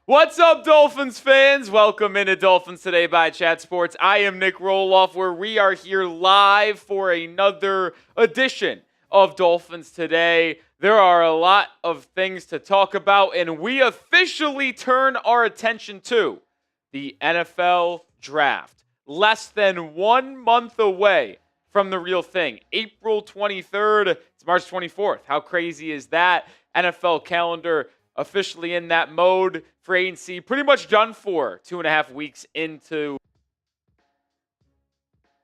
What's up, Dolphins fans? Welcome into Dolphins Today by Chat Sports. I am Nic Rohloff, where we are here live for another edition of Dolphins Today. There are a lot of things to talk about, and we officially turn our attention to the NFL Draft. Less than 1 month away from the real thing. April 23rd, it's March 24th. How crazy is that? NFL calendar officially in that mode. Free agency pretty much done for 2.5 weeks into.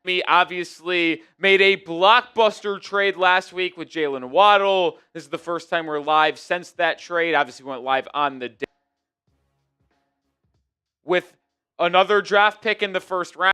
Me obviously made a blockbuster trade last week with Jalen Waddle. This is the first time we're live since that trade. Obviously, we went live on the day with another draft pick in the first round.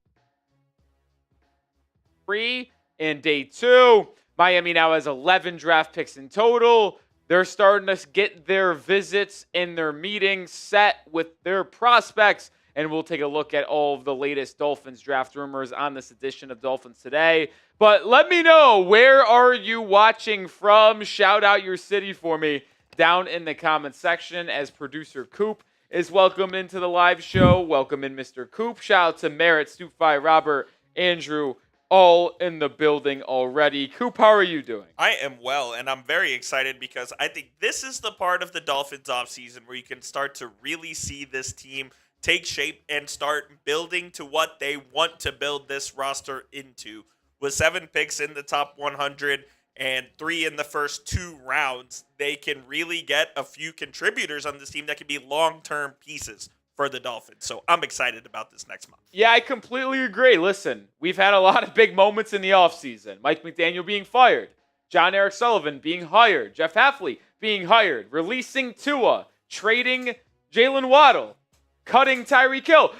3 in day 2. Miami now has 11 draft picks in total. They're starting to get their visits and their meetings set with their prospects, and we'll take a look at all of the latest Dolphins draft rumors on this edition of Dolphins Today. But let me know, where are you watching from? Shout out your city for me down in the comments section, as producer Coop is welcome into the live show. Welcome in, Mr. Coop. Shout out to Merritt, Stupfi, Robert, Andrew, all in the building already. Coop, how are you doing? I am well, and I'm very excited because I think this is the part of the Dolphins offseason where you can start to really see this team take shape and start building to what they want to build this roster into. With 7 picks in the top 100 and 3 in the first 2 rounds, they can really get a few contributors on this team that can be long-term pieces for the Dolphins. So I'm excited about this next month. Yeah, I completely agree. Listen, we've had a lot of big moments in the offseason. Mike McDaniel being fired, Jon-Eric Sullivan being hired, Jeff Hafley being hired, releasing Tua, trading Jalen Waddle, cutting Tyreek Hill,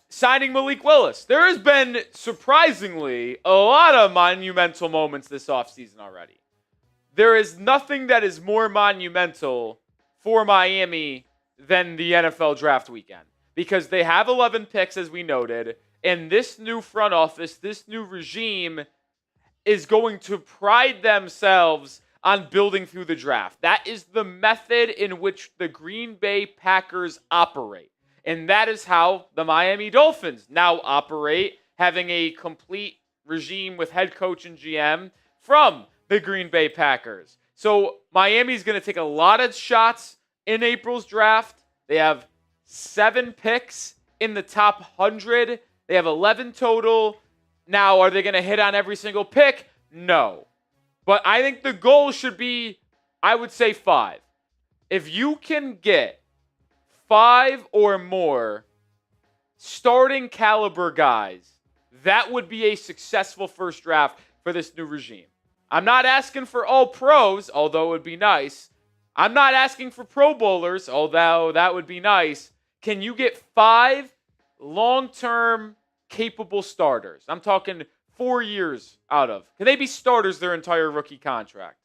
signing Malik Willis. There has been, surprisingly, a lot of monumental moments this offseason already. There is nothing that is more monumental for Miami than the NFL draft weekend, because they have 11 picks, as we noted, and this new front office, this new regime is going to pride themselves on building through the draft. That is the method in which the Green Bay Packers operate, and that is how the Miami Dolphins now operate, having a complete regime with head coach and GM from the Green Bay Packers. So Miami's going to take a lot of shots in April's draft. They have 7 picks in the top 100. They have 11 total. Now, are they going to hit on every single pick? No. But I think the goal should be, I would say 5. If you can get 5 or more starting caliber guys, that would be a successful first draft for this new regime. I'm not asking for all pros, although it would be nice. I'm not asking for Pro Bowlers, although that would be nice. Can you get 5 long-term capable starters? I'm talking 4 years out of. Can they be starters their entire rookie contract?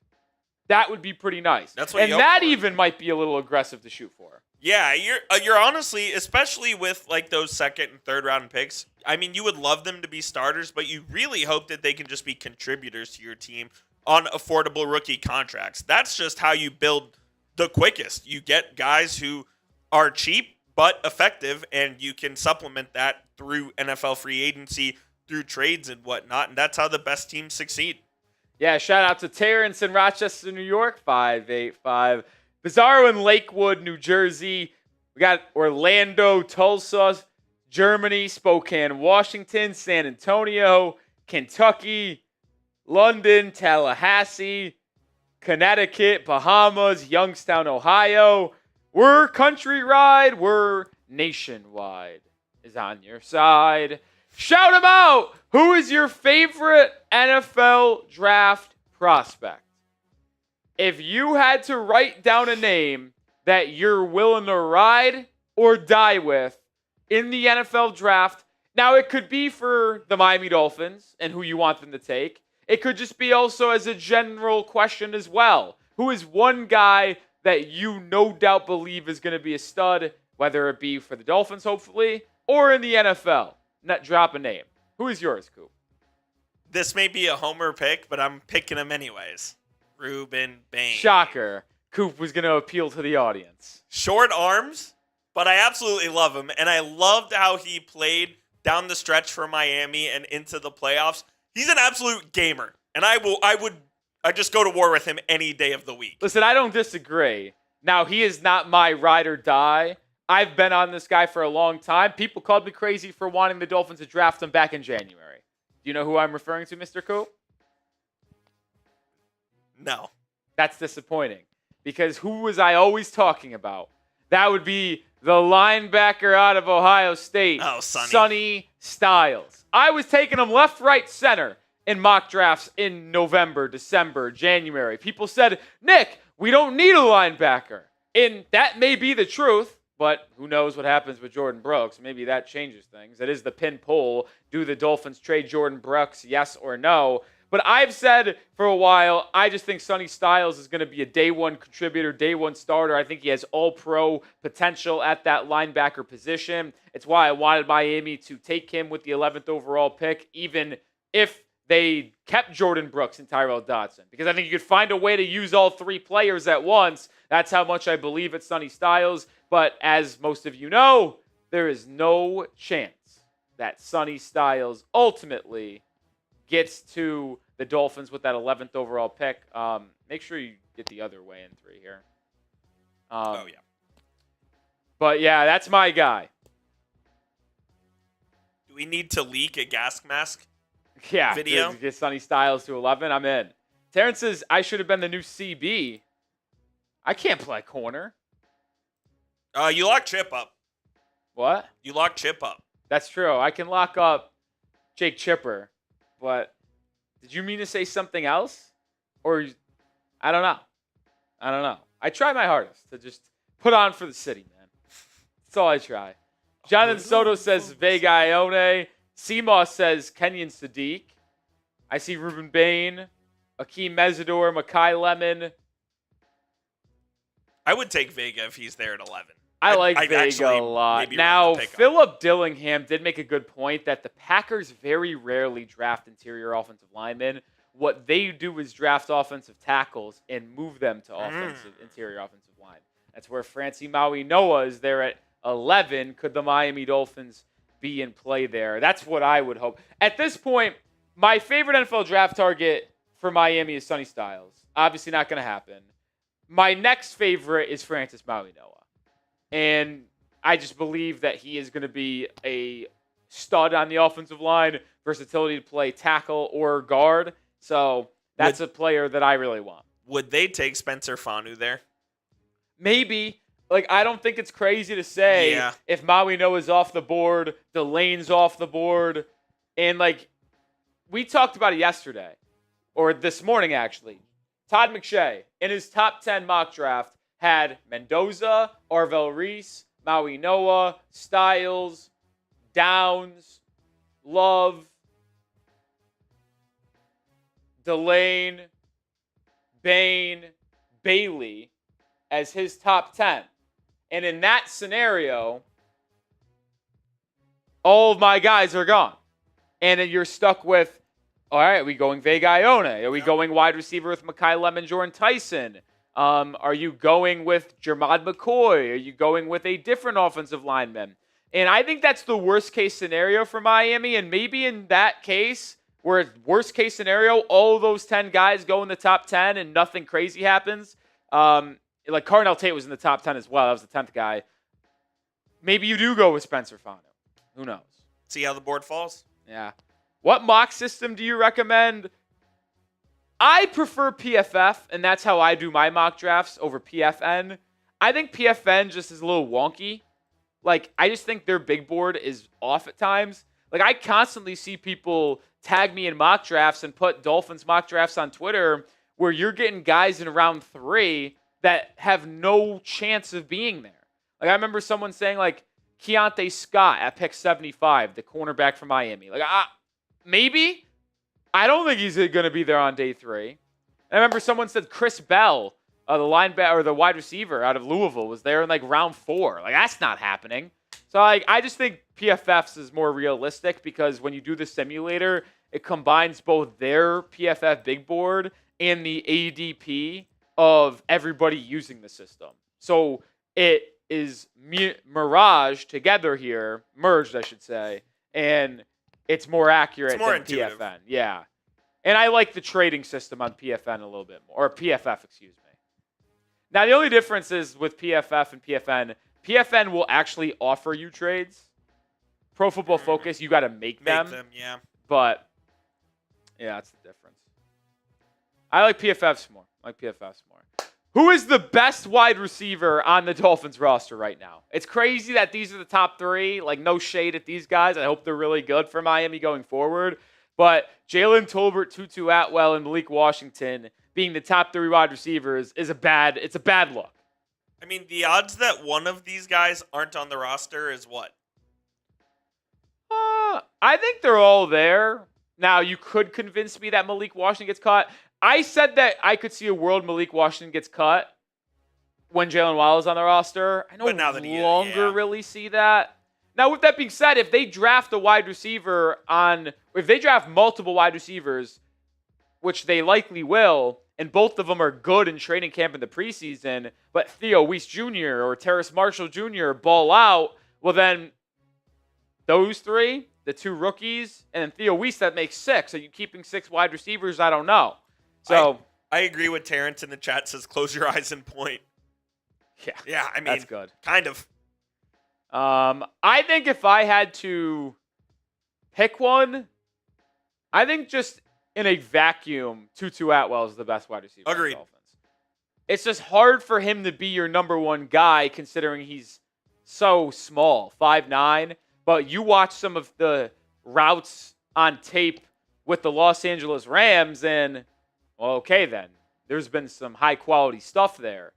That would be pretty nice. That's what that even might be a little aggressive to shoot for. Yeah, you're honestly, especially with those second and third round picks, I mean, you would love them to be starters, but you really hope that they can just be contributors to your team on affordable rookie contracts. That's just how you build the quickest. You get guys who are cheap but effective, and you can supplement that through NFL free agency, through trades and whatnot, and that's how the best teams succeed. Yeah, shout out to Terrence in Rochester, New York, 585. Bizarro in Lakewood, New Jersey. We got Orlando, Tulsa, Germany, Spokane, Washington, San Antonio, Kentucky, London, Tallahassee, Connecticut, Bahamas, Youngstown, Ohio. We're countrywide. We're nationwide. Is on your side. Shout them out. Who is your favorite NFL draft prospect? If you had to write down a name that you're willing to ride or die with in the NFL draft, now it could be for the Miami Dolphins and who you want them to take. It could just be also as a general question as well. Who is one guy that you no doubt believe is going to be a stud, whether it be for the Dolphins, hopefully, or in the NFL? Not drop a name. Who is yours, Coop? This may be a homer pick, but I'm picking him anyways. Rueben, Bain. Shocker. Coop was going to appeal to the audience. Short arms, but I absolutely love him. And I loved how he played down the stretch for Miami and into the playoffs. He's an absolute gamer. And I just go to war with him any day of the week. Listen, I don't disagree. Now, he is not my ride or die. I've been on this guy for a long time. People called me crazy for wanting the Dolphins to draft him back in January. Do you know who I'm referring to, Mr. Coop? No. That's disappointing. Because who was I always talking about? That would be the linebacker out of Ohio State, Sonny Styles. I was taking him left, right, center in mock drafts in November, December, January. People said, Nick, we don't need a linebacker. And that may be the truth, but who knows what happens with Jordan Brooks. Maybe that changes things. It is the pin poll. Do the Dolphins trade Jordan Brooks, yes or no? But I've said for a while, I just think Sonny Styles is going to be a day one contributor, day one starter. I think he has all-pro potential at that linebacker position. It's why I wanted Miami to take him with the 11th overall pick, even if they kept Jordan Brooks and Tyrell Dodson. Because I think you could find a way to use all three players at once. That's how much I believe it's Sonny Styles. But as most of you know, there is no chance that Sonny Styles ultimately gets to the Dolphins with that 11th overall pick. Make sure you get the other way in 3 here. Yeah. But yeah, that's my guy. Do we need to leak a gas mask? Yeah, video? To get Sonny Styles to 11, I'm in. Terrence says, I should have been the new CB. I can't play corner. You lock Chip up. What? You lock Chip up. That's true. I can lock up Jake Chipper. But did you mean to say something else? Or I don't know. I try my hardest to just put on for the city, man. That's all I try. Jonathan Soto says Vega Ione. Seamoss says Kenyon Sadiq. I see Ruben Bain, Akeem Mesidor, Makai Lemon. I would take Vega if he's there at 11. I like Vega a lot. Now, Philip Dillingham did make a good point that the Packers very rarely draft interior offensive linemen. What they do is draft offensive tackles and move them to interior offensive line. That's where Francie Maui Noah is there at 11. Could the Miami Dolphins be in play there? That's what I would hope. At this point, my favorite NFL draft target for Miami is Sonny Styles. Obviously not going to happen. My next favorite is Francis Maui Noah. And I just believe that he is going to be a stud on the offensive line, versatility to play tackle or guard. So that's a player that I really want. Would they take Spencer Fanu there? Maybe. I don't think it's crazy to say if Maui Noah's off the board, Delane's off the board. And, we talked about it yesterday, or this morning, actually. Todd McShay, in his top 10 mock draft, had Mendoza, Arvell Reese, Maui Noah, Styles, Downs, Love, Delane, Bain, Bailey as his top 10. And in that scenario, all of my guys are gone. And then you're stuck with, all right, are we going Vega Ione? Are we going wide receiver with Makai Lemon, Jordan Tyson? Are you going with Jermod McCoy? Are you going with a different offensive lineman? And I think that's the worst case scenario for Miami. And maybe in that case, where it's worst case scenario, all of those 10 guys go in the top 10 and nothing crazy happens. Carnell Tate was in the top 10 as well. That was the 10th guy. Maybe you do go with Spencer Fanu. Who knows? See how the board falls? Yeah. What mock system do you recommend? I prefer PFF, and that's how I do my mock drafts over PFN. I think PFN just is a little wonky. I just think their big board is off at times. I constantly see people tag me in mock drafts and put Dolphins mock drafts on Twitter where you're getting guys in round 3 that have no chance of being there. I remember someone saying, Keontae Scott at pick 75, the cornerback from Miami. Maybe? I don't think he's going to be there on day 3. And I remember someone said Chris Bell, the linebacker or the wide receiver out of Louisville, was there in round 4. That's not happening. So I just think PFF's is more realistic because when you do the simulator, it combines both their PFF big board and the ADP of everybody using the system. So it is merged together here, I should say, and it's more accurate It's more than intuitive. PFN. Yeah. And I like the trading system on PFN a little bit more, or PFF, excuse me. Now, the only difference is with PFF and PFN, PFN will actually offer you trades. Pro Football Focus, you got to make them. Yeah. But, yeah, that's the difference. I like PFFs more. Who is the best wide receiver on the Dolphins roster right now? It's crazy that these are the top three. Like, no shade at these guys. I hope they're really good for Miami going forward. But Jalen Tolbert, Tutu Atwell, and Malik Washington being the top three wide receivers is a bad look. I mean, the odds that one of these guys aren't on the roster is what? I think they're all there. Now, you could convince me that Malik Washington gets cut. I said that I could see a world Malik Washington gets cut when Jalen Waddle is on the roster. I no longer really see that. Now, with that being said, if they draft a wide receiver if they draft multiple wide receivers, which they likely will, and both of them are good in training camp in the preseason, but Theo Weiss Jr. or Terrace Marshall Jr. ball out, well then those three, the two rookies, and then Theo Weiss, that makes 6. Are you keeping 6 wide receivers? I don't know. So I agree with Terrence in the chat, says close your eyes and point. Yeah, I mean, that's good. Kind of. I think if I had to pick one, I think just in a vacuum, Tutu Atwell is the best wide receiver. Agreed. On the Dolphins. It's just hard for him to be your number one guy considering he's so small, 5'9". But you watch some of the routes on tape with the Los Angeles Rams and, well, okay then. There's been some high-quality stuff there.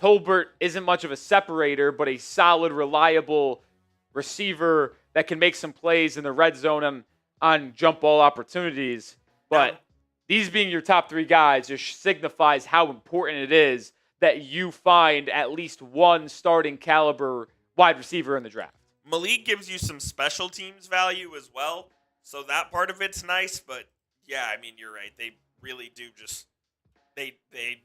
Tolbert isn't much of a separator, but a solid, reliable receiver that can make some plays in the red zone on jump ball opportunities. But these being your top 3 guys just signifies how important it is that you find at least one starting caliber wide receiver in the draft. Malik gives you some special teams value as well, so that part of it's nice. But yeah, I mean, you're right. They really do just they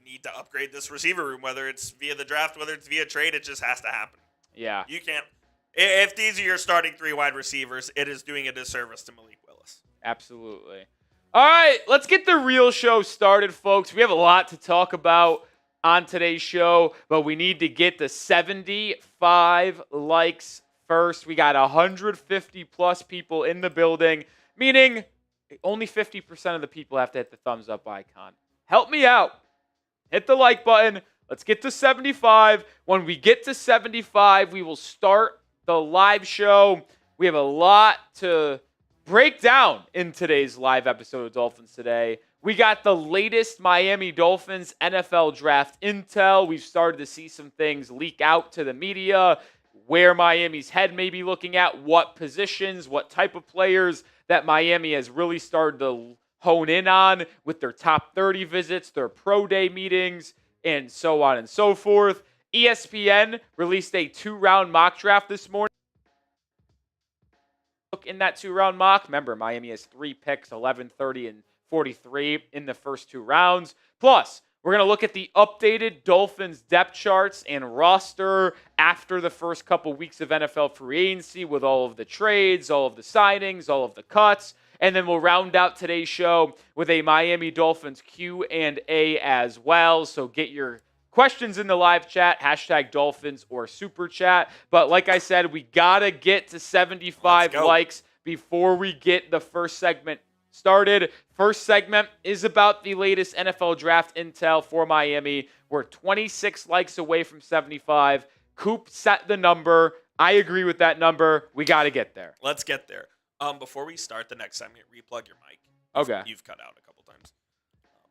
need to upgrade this receiver room, whether it's via the draft, whether it's via trade. It just has to happen. Yeah, you can't. If these are your starting 3 wide receivers, it is doing a disservice to Malik Willis. Absolutely. All right, let's get the real show started, folks. We have a lot to talk about on today's show, but we need to get the 75 likes first. We got 150 plus people in the building, meaning only 50% of the people have to hit the thumbs up icon. Help me out. Hit the like button. Let's get to 75. When we get to 75, we will start the live show. We have a lot to break down in today's live episode of Dolphins Today. We got the latest Miami Dolphins NFL Draft intel. We've started to see some things leak out to the media, where Miami's head may be looking at, what positions, what type of players that Miami has really started to hone in on with their top 30 visits, their pro day meetings, and so on and so forth. ESPN released a 2-round mock draft this morning. Look in that 2-round mock. Remember, Miami has 3 picks, 11, 30, and 43 in the first 2 rounds. Plus, we're going to look at the updated Dolphins depth charts and roster after the first couple weeks of NFL free agency with all of the trades, all of the signings, all of the cuts. And then we'll round out today's show with a Miami Dolphins Q&A as well. So get your questions in the live chat, hashtag Dolphins or Super Chat. But like I said, we got to get to 75 likes before we get the first segment started. First segment is about the latest NFL draft intel for Miami. We're 26 likes away from 75. Coop set the number. I agree with that number. We got to get there. Let's get there. Before we start the next segment, replug your mic. Okay. You've cut out a couple times.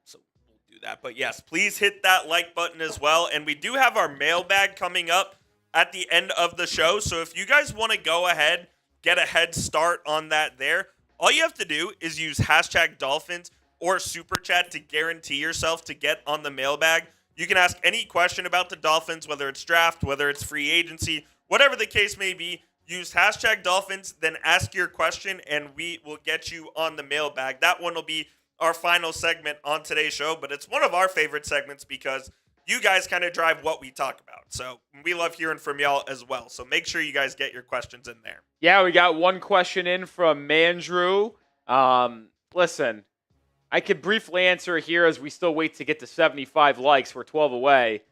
So we'll do that. But yes, please hit that like button as well. And we do have our mailbag coming up at the end of the show. So if you guys want to go ahead, get a head start on that there, all you have to do is use hashtag Dolphins or Super Chat to guarantee yourself to get on the mailbag. You can ask any question about the Dolphins, whether it's draft, whether it's free agency, whatever the case may be. Use hashtag Dolphins, then ask your question, and we will get you on the mailbag. That one will be our final segment on today's show, but it's one of our favorite segments because you guys kind of drive what we talk about. So we love hearing from y'all as well. So make sure you guys get your questions in there. Yeah, we got one question in from Mandrew. Listen, I could briefly answer here as we still wait to get to 75 likes. We're 12 away.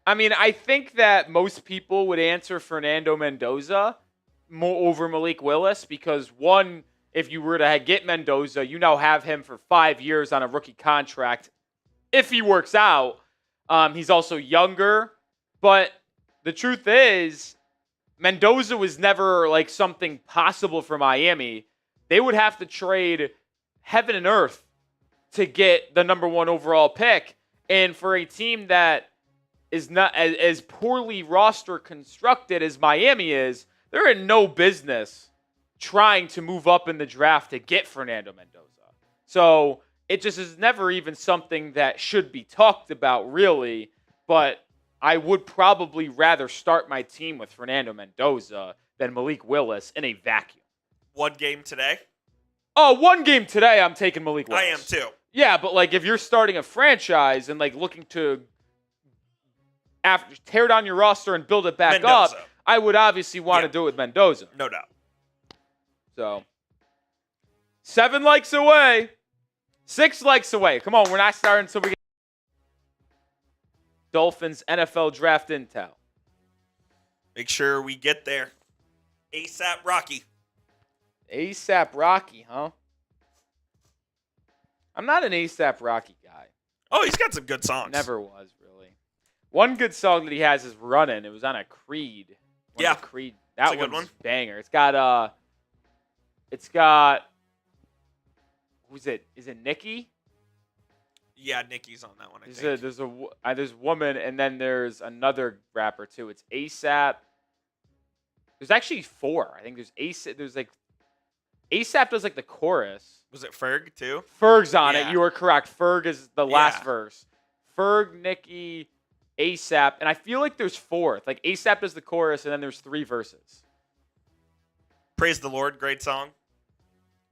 I mean, I think that most people would answer Fernando Mendoza more over Malik Willis because, one, if you were to get Mendoza, you now have him for 5 years on a rookie contract. If he works out, he's also younger. But the truth is, Mendoza was never like something possible for Miami. They would have to trade heaven and earth to get the number 1 overall pick. And for a team that is not as poorly roster constructed as Miami is, they're in no business trying to move up in the draft to get Fernando Mendoza. So it just is never even something that should be talked about, really. But I would probably rather start my team with Fernando Mendoza than Malik Willis in a vacuum. One game today? Oh, one game today, I'm taking Malik Willis. I am too. Yeah, but like if you're starting a franchise and like looking to tear down your roster and build it back up, I would obviously want to do it with Mendoza. No doubt. So, 7 likes away. 6 likes away. Come on, we're not starting until we get Dolphins NFL Draft intel. Make sure we get there. ASAP Rocky. ASAP Rocky, huh? I'm not an ASAP Rocky guy. Oh, he's got some good songs. Never was, really. One good song that he has is Runnin'. It was on a Creed. Creed. That one's one. Banger. It's got who's it? Is it Nicki? Yeah, Nicki's on that one, I think. There's a woman, and then there's another rapper, too. It's ASAP. There's actually 4. I think there's ASAP. There's like ASAP does like the chorus. Was it Ferg, too? Ferg's on it. You were correct. Ferg is the last verse. Ferg, Nicki, ASAP, and I feel like there's 4th. Like ASAP does the chorus, and then there's 3 verses. Praise the Lord, great song.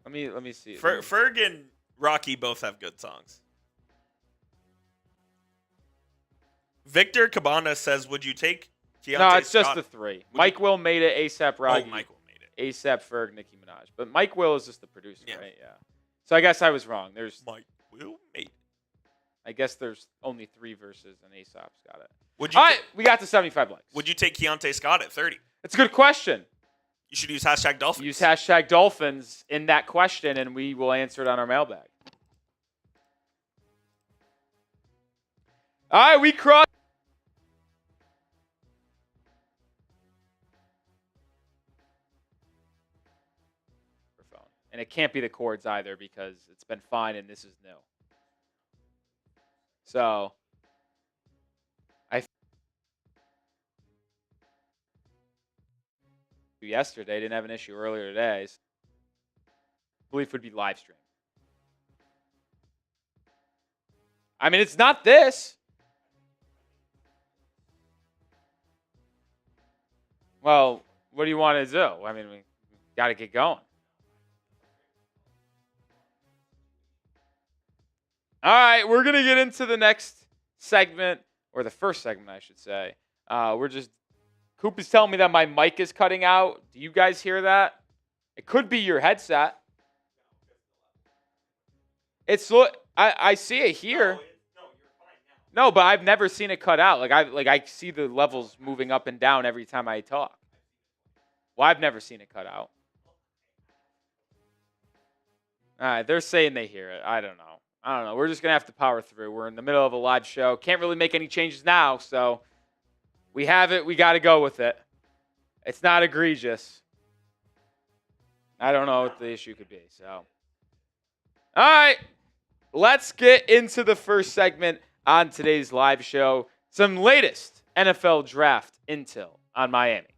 Let me see. Ferg and Rocky both have good songs. Victor Cabana says, "Would you take Keontae No, it's Scott? just the 3. Mike Will made it. ASAP Rocky. Oh, Mike Will made it. ASAP Ferg, Nicki Minaj. But Mike Will is just the producer, right? Yeah. So I guess I was wrong. There's Mike Will made it. I guess there's only 3 verses, and ASAP's got it. All right, we got to 75 likes. Would you take Keontae Scott at 30? It's a good question. You should use hashtag Dolphins. Use hashtag Dolphins in that question, and we will answer it on our mailbag. All right, we crossed. And it can't be the chords either because it's been fine and this is new. So, yesterday, didn't have an issue earlier today. So I believe it would be live stream. I mean, it's not this. Well, what do you want to do? I mean, we got to get going. All right, we're going to get into the next segment, or the first segment, I should say. Coop is telling me that my mic is cutting out. Do you guys hear that? It could be your headset. I see it here. No, you're fine now. No, but I've never seen it cut out. I see the levels moving up and down every time I talk. Well, I've never seen it cut out. All right, they're saying they hear it. I don't know. We're just going to have to power through. We're in the middle of a live show. Can't really make any changes now, so we have it. We got to go with it. It's not egregious. I don't know what the issue could be. So, all right, let's get into the first segment on today's live show. Some latest NFL draft intel on Miami.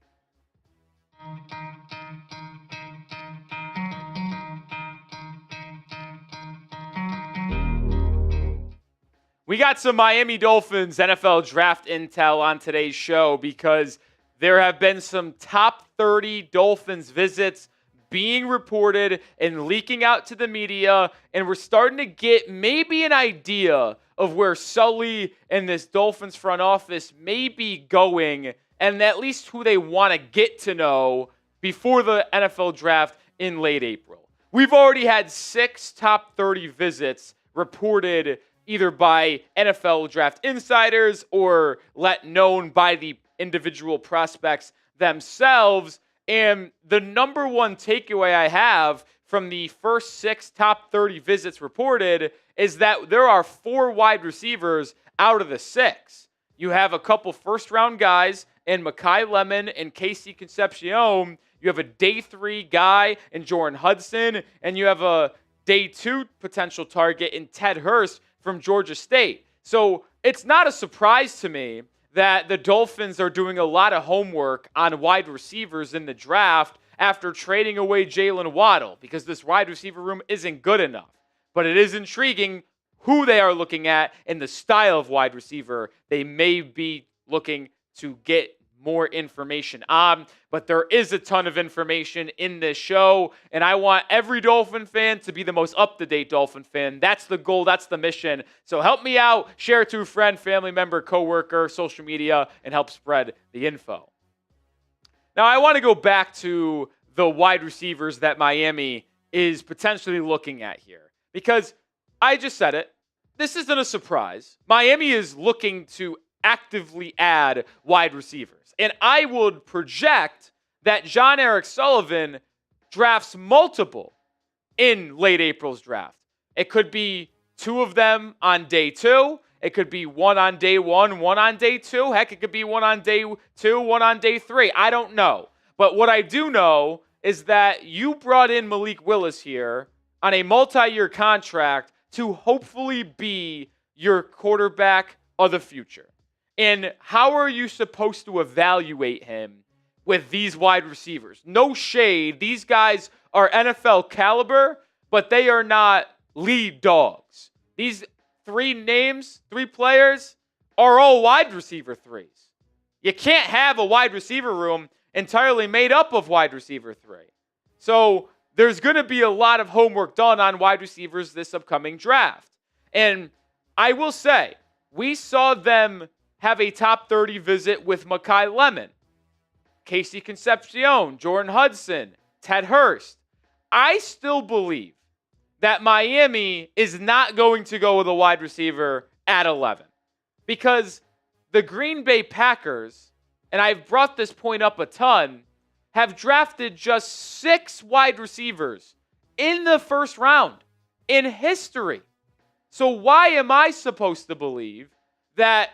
We got some Miami Dolphins NFL draft intel on today's show because there have been some top 30 Dolphins visits being reported and leaking out to the media, and we're starting to get maybe an idea of where Sully and this Dolphins front office may be going, and at least who they want to get to know before the NFL draft in late April. We've already had 6 top 30 visits reported either by NFL draft insiders or let known by the individual prospects themselves. And the number one takeaway I have from the first 6 top 30 visits reported is that there are 4 wide receivers out of the 6. You have a couple first-round guys in Makai Lemon and Casey Concepcion. You have a day 3 guy in Jordan Hudson, and you have a day 2 potential target in Ted Hurst from Georgia State. So it's not a surprise to me that the Dolphins are doing a lot of homework on wide receivers in the draft after trading away Jalen Waddle, because this wide receiver room isn't good enough. But it is intriguing who they are looking at and the style of wide receiver they may be looking to get more information on. But there is a ton of information in this show, and I want every Dolphin fan to be the most up-to-date Dolphin fan. That's the goal. That's the mission. So help me out. Share it to a friend, family member, coworker, social media, and help spread the info. Now, I want to go back to the wide receivers that Miami is potentially looking at here, because I just said it. This isn't a surprise. Miami is looking to actively add wide receivers. And I would project that Jon-Eric Sullivan drafts multiple in late April's draft. It could be 2 of them on day 2. It could be 1 on day 1, 1 on day 2. Heck, it could be 1 on day 2, 1 on day 3. I don't know. But what I do know is that you brought in Malik Willis here on a multi-year contract to hopefully be your quarterback of the future. And how are you supposed to evaluate him with these wide receivers? No shade. These guys are NFL caliber, but they are not lead dogs. These 3 players are all wide receiver 3s. You can't have a wide receiver room entirely made up of wide receiver 3. So there's going to be a lot of homework done on wide receivers this upcoming draft. And I will say, we saw them have a top 30 visit with Makai Lemon, Casey Concepcion, Jordan Hudson, Ted Hurst. I still believe that Miami is not going to go with a wide receiver at 11, because the Green Bay Packers, and I've brought this point up a ton, have drafted just 6 wide receivers in the first round in history. So why am I supposed to believe that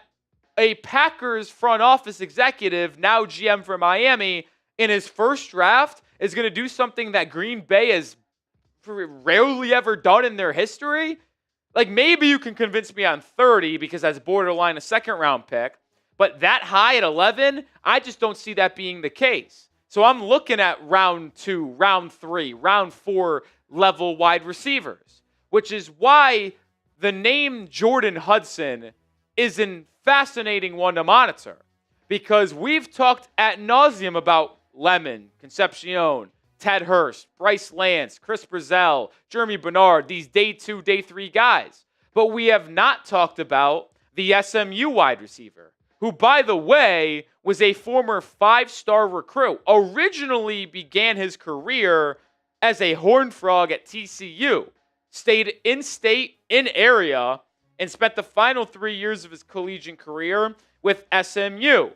a Packers front office executive, now GM for Miami, in his first draft is going to do something that Green Bay has rarely ever done in their history? Like, maybe you can convince me on 30 because that's borderline a second-round pick, but that high at 11, I just don't see that being the case. So I'm looking at round 2, round 3, round 4 level wide receivers, which is why the name Jordan Hudson is a fascinating one to monitor, because we've talked ad nauseum about Lemon, Concepcion, Ted Hurst, Bryce Lance, Chris Brazell, Jeremy Bernard, these day 2, day 3 guys. But we have not talked about the SMU wide receiver, who, by the way, was a former 5-star recruit. Originally began his career as a Horned Frog at TCU, stayed in state, in area, and spent the final 3 years of his collegiate career with SMU.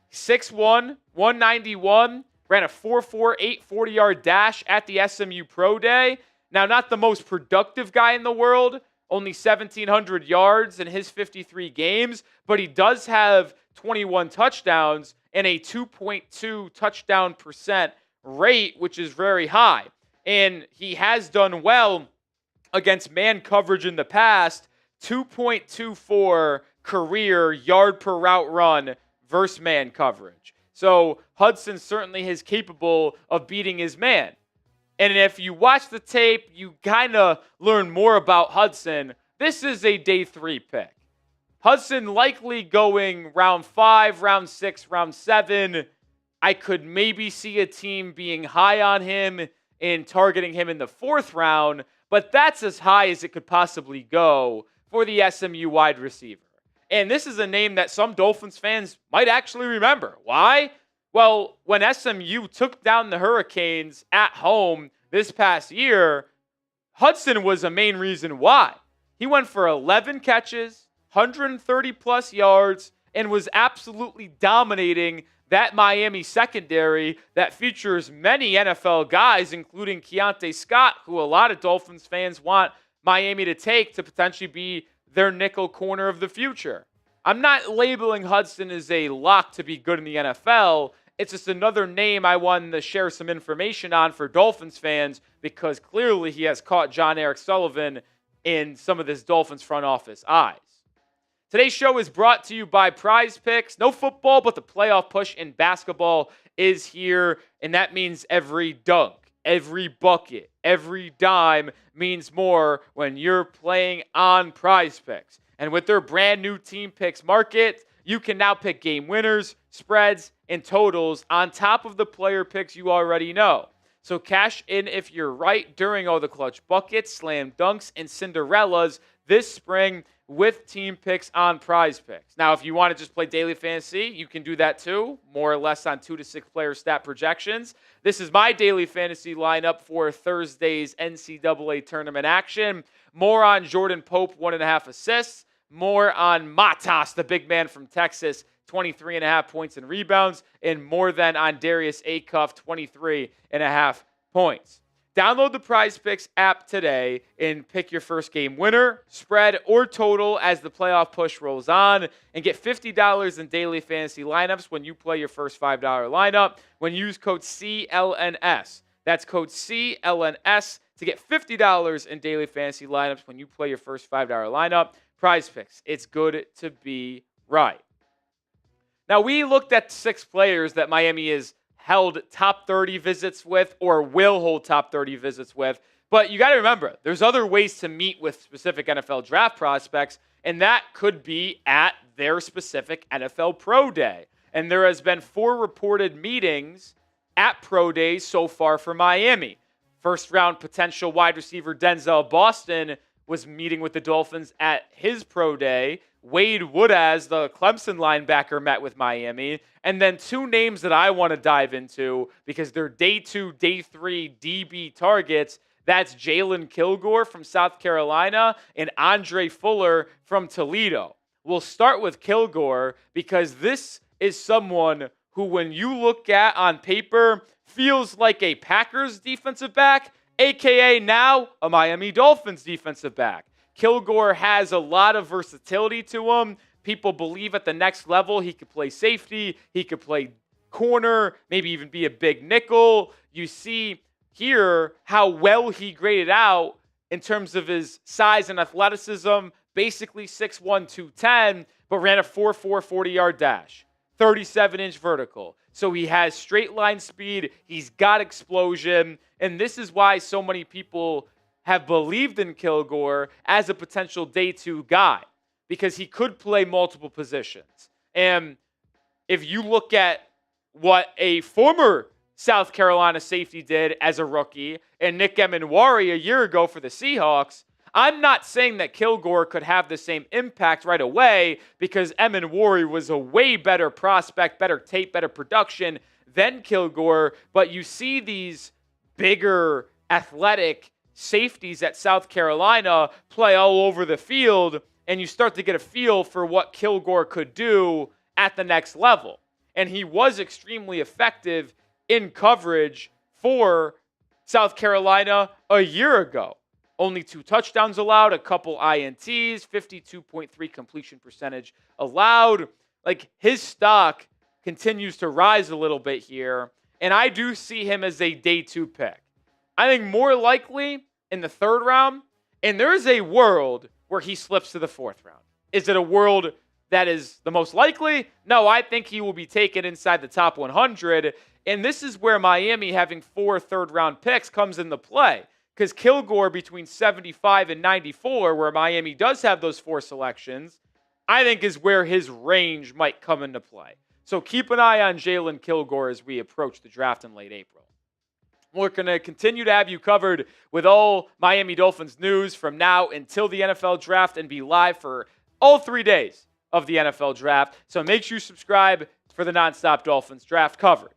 6'1", 191, ran a 4.48 40-yard dash at the SMU Pro Day. Now, not the most productive guy in the world, only 1,700 yards in his 53 games, but he does have 21 touchdowns and a 2.2 touchdown percent rate, which is very high. And he has done well against man coverage in the past, 2.24 career yard per route run versus man coverage. So Hudson certainly is capable of beating his man. And if you watch the tape, you kind of learn more about Hudson. This is a day 3 pick. Hudson likely going round 5, round 6, round 7. I could maybe see a team being high on him in targeting him in the 4th round, but that's as high as it could possibly go for the SMU wide receiver. And this is a name that some Dolphins fans might actually remember. Why? Well, when SMU took down the Hurricanes at home this past year, Hudson was a main reason why. He went for 11 catches, 130 plus yards, and was absolutely dominating that Miami secondary that features many NFL guys, including Keontae Scott, who a lot of Dolphins fans want Miami to take to potentially be their nickel corner of the future. I'm not labeling Hudson as a lock to be good in the NFL. It's just another name I wanted to share some information on for Dolphins fans because clearly he has caught Jon-Eric Sullivan in some of this Dolphins front office eyes. Today's show is brought to you by Prize Picks. No football, but the playoff push in basketball is here, and that means every dunk, every bucket, every dime means more when you're playing on Prize Picks. And with their brand new Team Picks market, you can now pick game winners, spreads, and totals on top of the player picks you already know. So cash in if you're right during all the clutch buckets, slam dunks, and Cinderellas this spring with Team Picks on Prize Picks. Now, if you want to just play daily fantasy, you can do that too, more or less on 2 to 6 player stat projections. This is my daily fantasy lineup for Thursday's NCAA tournament action. More on Jordan Pope, 1.5 assists. More on Matas, the big man from Texas, 23.5 points and rebounds. And more than on Darius Acuff, 23.5 points. Download the Prize Picks app today and pick your first game winner, spread, or total as the playoff push rolls on. And get $50 in daily fantasy lineups when you play your first $5 lineup when you use code CLNS. That's code CLNS to get $50 in daily fantasy lineups when you play your first $5 lineup. Prize Picks. It's good to be right. Now, we looked at 6 players that Miami is held top 30 visits with or will hold top 30 visits with. But you got to remember, there's other ways to meet with specific NFL draft prospects, and that could be at their specific NFL Pro Day. And there has been 4 reported meetings at Pro Days so far for Miami. First round potential wide receiver Denzel Boston was meeting with the Dolphins at his Pro Day. Wade Woodaz, the Clemson linebacker, met with Miami. And then 2 names that I want to dive into because they're day 2, day 3 DB targets. That's Jalen Kilgore from South Carolina and Andre Fuller from Toledo. We'll start with Kilgore because this is someone who, when you look at on paper, feels like a Packers defensive back, a.k.a. now a Miami Dolphins defensive back. Kilgore has a lot of versatility to him. People believe at the next level he could play safety, he could play corner, maybe even be a big nickel. You see here how well he graded out in terms of his size and athleticism, basically 6'1", 210, but ran a 4.4 40-yard dash, 37-inch vertical. So he has straight line speed, he's got explosion, and this is why so many people have believed in Kilgore as a potential day 2 guy because he could play multiple positions. And if you look at what a former South Carolina safety did as a rookie and Nick Emenwari a year ago for the Seahawks, I'm not saying that Kilgore could have the same impact right away because Emenwari was a way better prospect, better tape, better production than Kilgore, but you see these bigger athletic safeties at South Carolina play all over the field, and you start to get a feel for what Kilgore could do at the next level. And he was extremely effective in coverage for South Carolina a year ago. Only 2 touchdowns allowed, a couple INTs, 52.3 completion percentage allowed. Like, his stock continues to rise a little bit here, and I do see him as a day 2 pick. I think more likely in the 3rd round, and there is a world where he slips to the 4th round. Is it a world that is the most likely? No, I think he will be taken inside the top 100, and this is where Miami having 4 3rd-round picks comes into play, because Kilgore between 75 and 94, where Miami does have those 4 selections, I think is where his range might come into play. So keep an eye on Jalen Kilgore as we approach the draft in late April. We're going to continue to have you covered with all Miami Dolphins news from now until the NFL Draft and be live for all 3 days of the NFL Draft. So make sure you subscribe for the nonstop Dolphins Draft coverage.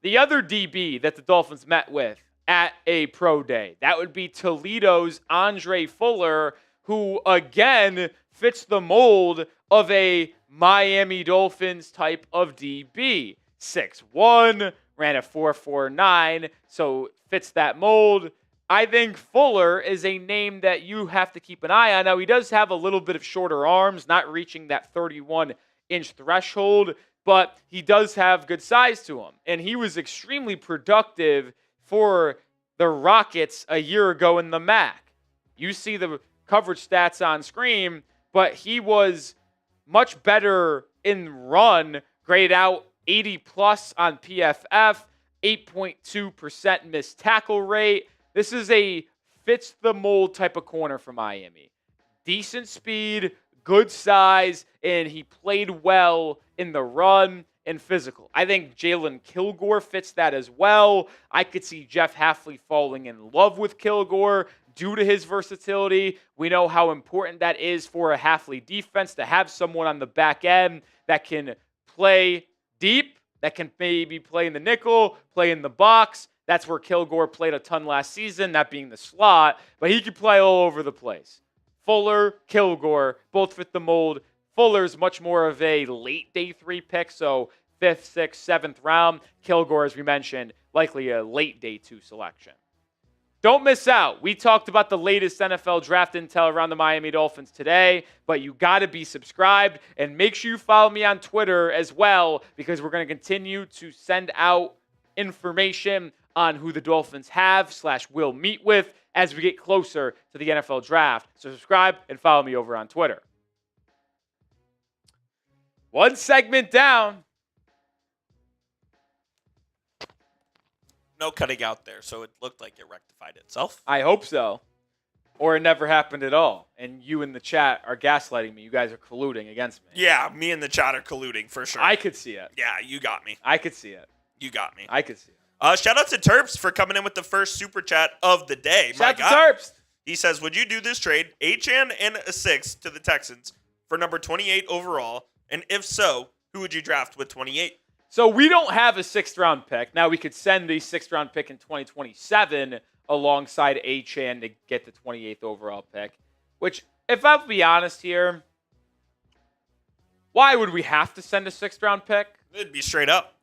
The other DB that the Dolphins met with at a pro day, that would be Toledo's Andre Fuller, who again fits the mold of a Miami Dolphins type of DB. 6'1", ran a 4.49, so fits that mold. I think Fuller is a name that you have to keep an eye on. Now, he does have a little bit of shorter arms, not reaching that 31-inch threshold, but he does have good size to him. And he was extremely productive for the Rockets a year ago in the MAC. You see the coverage stats on screen, but he was much better in run, graded out 80+ on PFF, 8.2% missed tackle rate. This is a fits the mold type of corner for Miami. Decent speed, good size, and he played well in the run and physical. I think Jalen Kilgore fits that as well. I could see Jeff Hafley falling in love with Kilgore due to his versatility. We know how important that is for a Hafley defense to have someone on the back end that can play deep, that can maybe play in the nickel, play in the box. That's where Kilgore played a ton last season, that being the slot, but he could play all over the place. Fuller, Kilgore, both fit the mold. Fuller's much more of a late day 3 pick, so 5th, 6th, 7th round. Kilgore, as we mentioned, likely a late day 2 selection. Don't miss out. We talked about the latest NFL draft intel around the Miami Dolphins today, but you got to be subscribed and make sure you follow me on Twitter as well, because we're going to continue to send out information on who the Dolphins have/will meet with as we get closer to the NFL draft. So subscribe and follow me over on Twitter. One segment down. No cutting out there, so it looked like it rectified itself. I hope so. Or it never happened at all. And you in the chat are gaslighting me. You guys are colluding against me. Yeah, me and the chat are colluding for sure. I could see it. Yeah, you got me. I could see it. You got me. I could see it. Shout out to Terps for coming in with the first super chat of the day. Shout out to Terps. He says, would you do this trade, Achane and a 6 to the Texans for number 28 overall? And if so, who would you draft with 28? So we don't have a 6th round pick. Now we could send the 6th round pick in 2027 alongside Achane to get the 28th overall pick. Which, if I'll be honest here, why would we have to send a 6th round pick? It'd be straight up.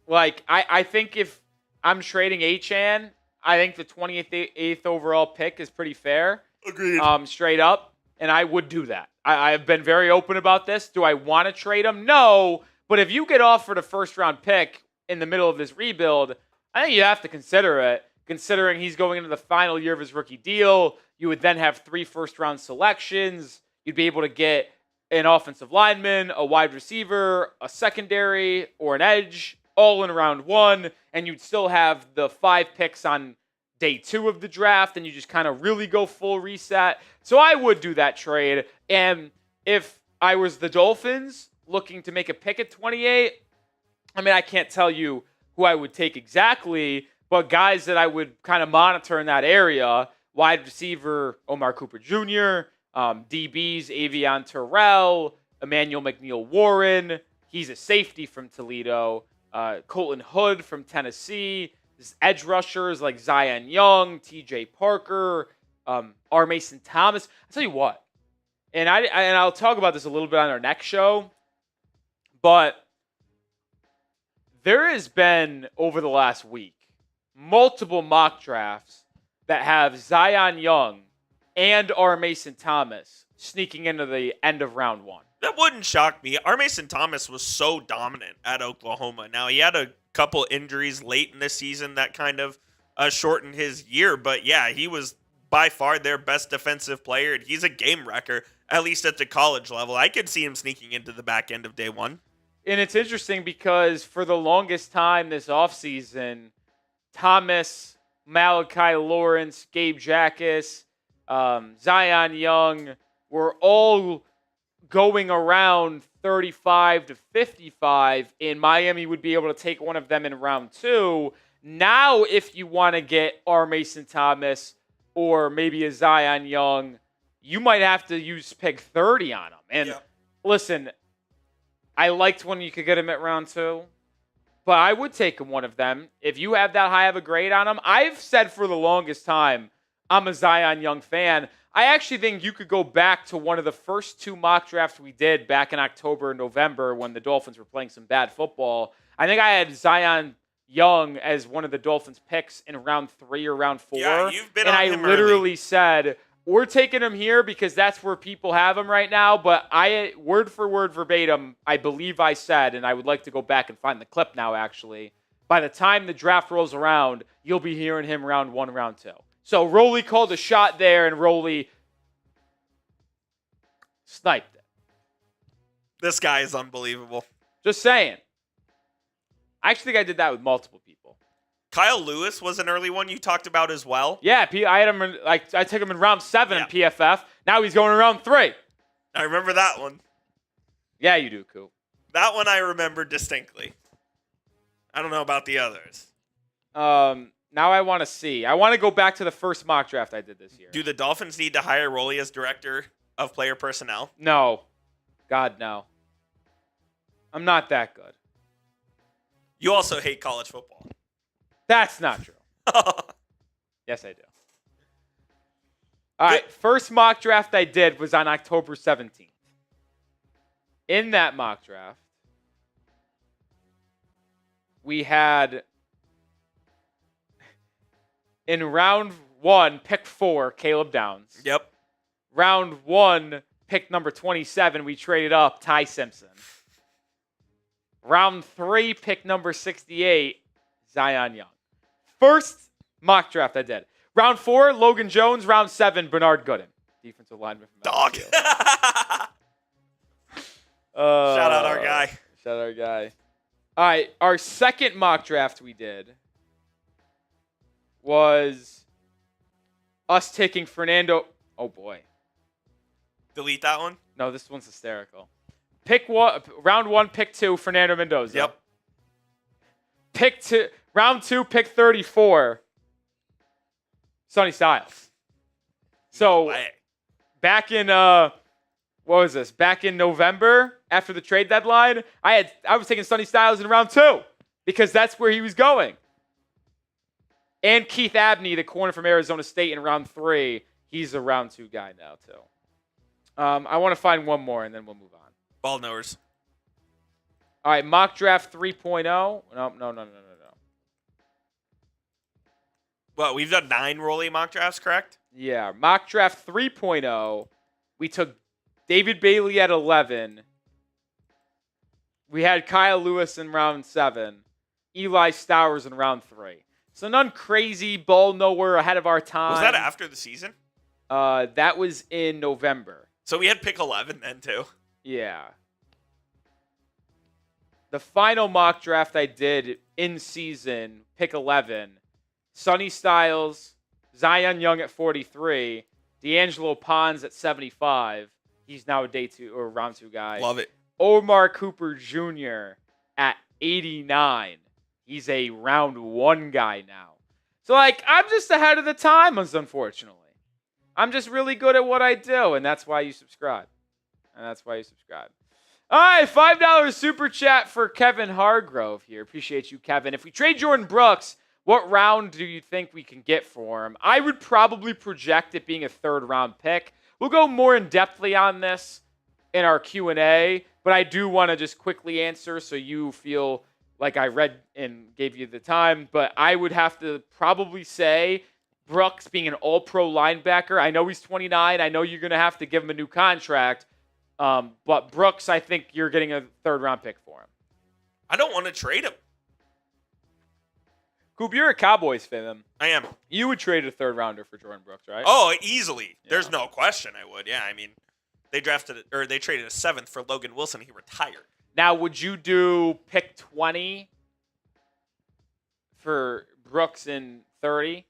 Like, I think if I'm trading Achane, I think the 28th overall pick is pretty fair. Agreed. Straight up. And I would do that. I've been very open about this. Do I want to trade him? No. But if you get offered a 1st round pick in the middle of this rebuild, I think you have to consider it. Considering he's going into the final year of his rookie deal, you would then have 3 1st round selections. You'd be able to get an offensive lineman, a wide receiver, a secondary, or an edge, all in round 1. And you'd still have the 5 picks on day 2 of the draft, and you just kind of really go full reset. So I would do that trade. And if I was the Dolphins looking to make a pick at 28, I mean, I can't tell you who I would take exactly, but guys that I would kind of monitor in that area: wide receiver Omar Cooper Jr., DBs Avion Terrell, Emmanuel McNeil-Warren. He's a safety from Toledo. Colton Hood from Tennessee. There's edge rushers like Zion Young, TJ Parker, R. Mason Thomas. I'll tell you what, and I'll talk about this a little bit on our next show, but there has been, over the last week, multiple mock drafts that have Zion Young and R. Mason Thomas sneaking into the end of round 1. That wouldn't shock me. R. Mason Thomas was so dominant at Oklahoma. Now, he had a couple injuries late in the season that kind of shortened his year. But, yeah, he was by far their best defensive player. And he's a game wrecker, at least at the college level. I could see him sneaking into the back end of day 1. And it's interesting because for the longest time this offseason, Thomas, Malachi Lawrence, Gabe Jackas, Zion Young were all going around 35 to 55, and Miami would be able to take one of them in round 2. Now, if you want to get R. Mason Thomas or maybe a Zion Young, you might have to use pick 30 on him. And listen, I liked when you could get him at round 2, but I would take him one of them. If you have that high of a grade on him, I've said for the longest time, I'm a Zion Young fan. I actually think you could go back to one of the first 2 mock drafts we did back in October and November when the Dolphins were playing some bad football. I think I had Zion Young as one of the Dolphins picks in round 3 or round 4. Yeah, you've been and on I him literally early. said, we're taking him here because that's where people have him right now. But I, word for word, verbatim, I believe I said, and I would like to go back and find the clip now, actually. By the time the draft rolls around, you'll be hearing him round 1, round 2. So Roly called a shot there, and Roly sniped it. This guy is unbelievable. Just saying. I actually think I did that with multiple people. Kyle Lewis was an early one you talked about as well. Yeah, I had him in, I took him in round 7 in PFF. Now he's going in round 3. I remember that one. Yeah, you do, Coop. That one I remember distinctly. I don't know about the others. Now I want to see. I want to go back to the first mock draft I did this year. Do the Dolphins need to hire Roley as director of player personnel? No. God, no. I'm not that good. You also hate college football. That's not true. Yes, I do. All right, first mock draft I did was on October 17th. In that mock draft, we had, in round 1, pick 4, Caleb Downs. Yep. Round 1, pick number 27, we traded up, Ty Simpson. Round 3, pick number 68, Zion Young. First mock draft I did. Round 4, Logan Jones. Round 7, Bernard Gooden. Defensive lineman from Dog. Shout out our guy. Shout out our guy. All right, our second mock draft we did was us taking Fernando. Oh, boy. Delete that one? No, this one's hysterical. Round 1, pick 2, Fernando Mendoza. Yep. Round 2, pick 34, Sonny Styles. So back in what was this? Back in November after the trade deadline, I was taking Sonny Styles in round 2 because that's where he was going. And Keith Abney, the corner from Arizona State, in round 3. He's a round 2 guy now too. I want to find one more and then we'll move on. Ball knowers. All right, mock draft 3.0. No. Well, we've done 9 Roley mock drafts, correct? Yeah, mock draft 3.0. We took David Bailey at 11. We had Kyle Lewis in round 7. Eli Stowers in round 3. So none crazy, ball nowhere ahead of our time. Was that after the season? That was in November. So we had pick 11 then, too. Yeah. The final mock draft I did in season, pick 11, Sonny Styles, Zion Young at 43, D'Angelo Pons at 75. He's now a day 2 or round 2 guy. Love it. Omar Cooper Jr. at 89. He's a round 1 guy now. So, I'm just ahead of the times, unfortunately. I'm just really good at what I do, and that's why you subscribe. All right, $5 super chat for Kevin Hargrove here. Appreciate you, Kevin. If we trade Jordan Brooks, what round do you think we can get for him? I would probably project it being a 3rd-round pick. We'll go more in-depthly on this in our Q&A, but I do want to just quickly answer so you feel like I read and gave you the time. But I would have to probably say Brooks being an all-pro linebacker. I know he's 29. I know you're going to have to give him a new contract. But Brooks, I think you're getting a 3rd-round pick for him. I don't want to trade him. Coop, you're a Cowboys fan. I am. You would trade a 3rd-rounder for Jordan Brooks, right? Oh, easily. Yeah. There's no question I would. Yeah, I mean, they traded a 7th for Logan Wilson. He retired. Now, would you do pick 20 for Brooks in 30?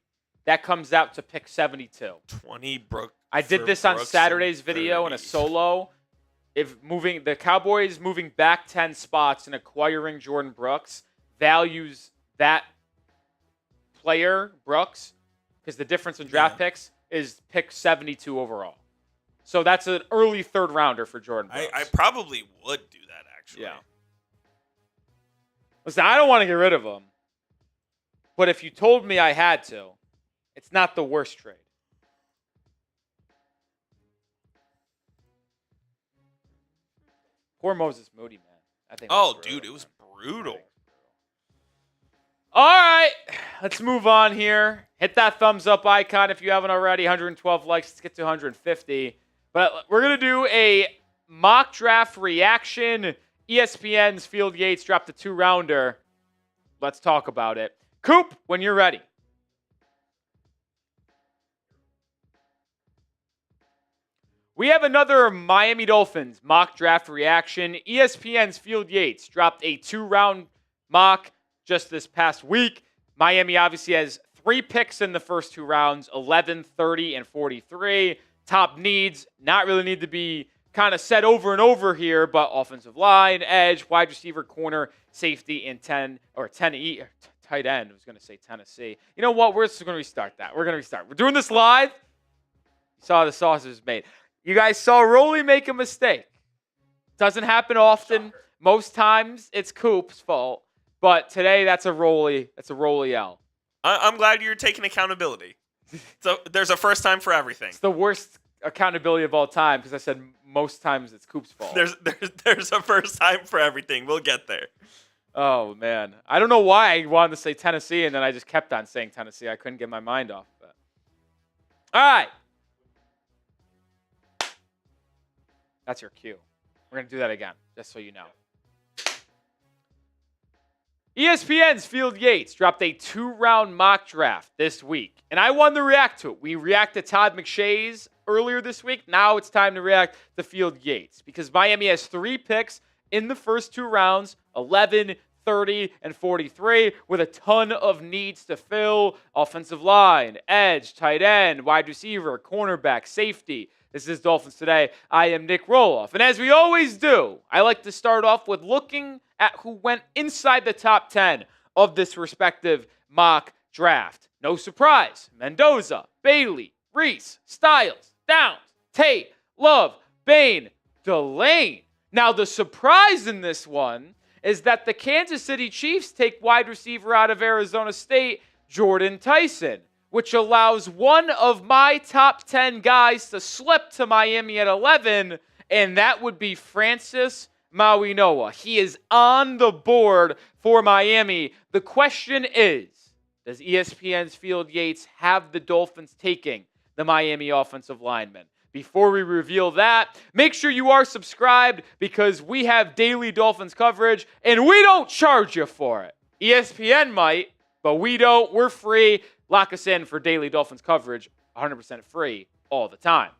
That comes out to pick 72. 20 Brooks. I did this on Saturday's video in a solo. If the Cowboys moving back 10 spots and acquiring Jordan Brooks values that player, Brooks, because the difference in draft picks is pick 72 overall. So that's an early third rounder for Jordan Brooks. I probably would do that, actually. Yeah. Listen, I don't want to get rid of him. But if you told me I had to, it's not the worst trade. Poor Moses Moody, man. I think. Oh, dude, it was brutal. All right, let's move on here. Hit that thumbs up icon if you haven't already. 112 likes. Let's get to 150. But we're going to do a mock draft reaction. ESPN's Field Yates dropped a 2-rounder. Let's talk about it. Coop, when you're ready. We have another Miami Dolphins mock draft reaction. ESPN's Field Yates dropped a 2-round mock just this past week. Miami obviously has 3 picks in the first 2 rounds, 11, 30, and 43. Top needs, not really need to be kind of said over and over here, but offensive line, edge, wide receiver, corner, safety, and 10 E, tight end. I was going to say Tennessee. You know what? We're just going to restart that. We're going to restart. We're doing this live. You saw the sausage made. You guys saw Roley make a mistake. Doesn't happen often. Most times it's Coop's fault. But today that's a Roley. That's a Roley L. I'm glad you're taking accountability. So there's a first time for everything. It's the worst accountability of all time because I said most times it's Coop's fault. There's a first time for everything. We'll get there. Oh, man. I don't know why I wanted to say Tennessee, and then I just kept on saying Tennessee. I couldn't get my mind off of it. All right. That's your cue. We're going to do that again, just so you know. ESPN's Field Yates dropped a 2-round mock draft this week, and I wanted to react to it. We reacted to Todd McShay's earlier this week. Now it's time to react to Field Yates because Miami has 3 picks in the first 2 rounds, 11, 30, and 43, with a ton of needs to fill. Offensive line, edge, tight end, wide receiver, cornerback, safety. This is Dolphins Today. I am Nic Rohloff. And as we always do, I like to start off with looking at who went inside the top 10 of this respective mock draft. No surprise. Mendoza, Bailey, Reese, Styles, Downs, Tate, Love, Bain, Delane. Now, the surprise in this one is that the Kansas City Chiefs take wide receiver out of Arizona State, Jordan Tyson, which allows one of my top 10 guys to slip to Miami at 11, and that would be Francis Mauigoa. He is on the board for Miami. The question is, does ESPN's Field Yates have the Dolphins taking the Miami offensive lineman? Before we reveal that, make sure you are subscribed because we have daily Dolphins coverage, and we don't charge you for it. ESPN might, but we don't. We're free. Lock us in for daily Dolphins coverage, 100% free all the time.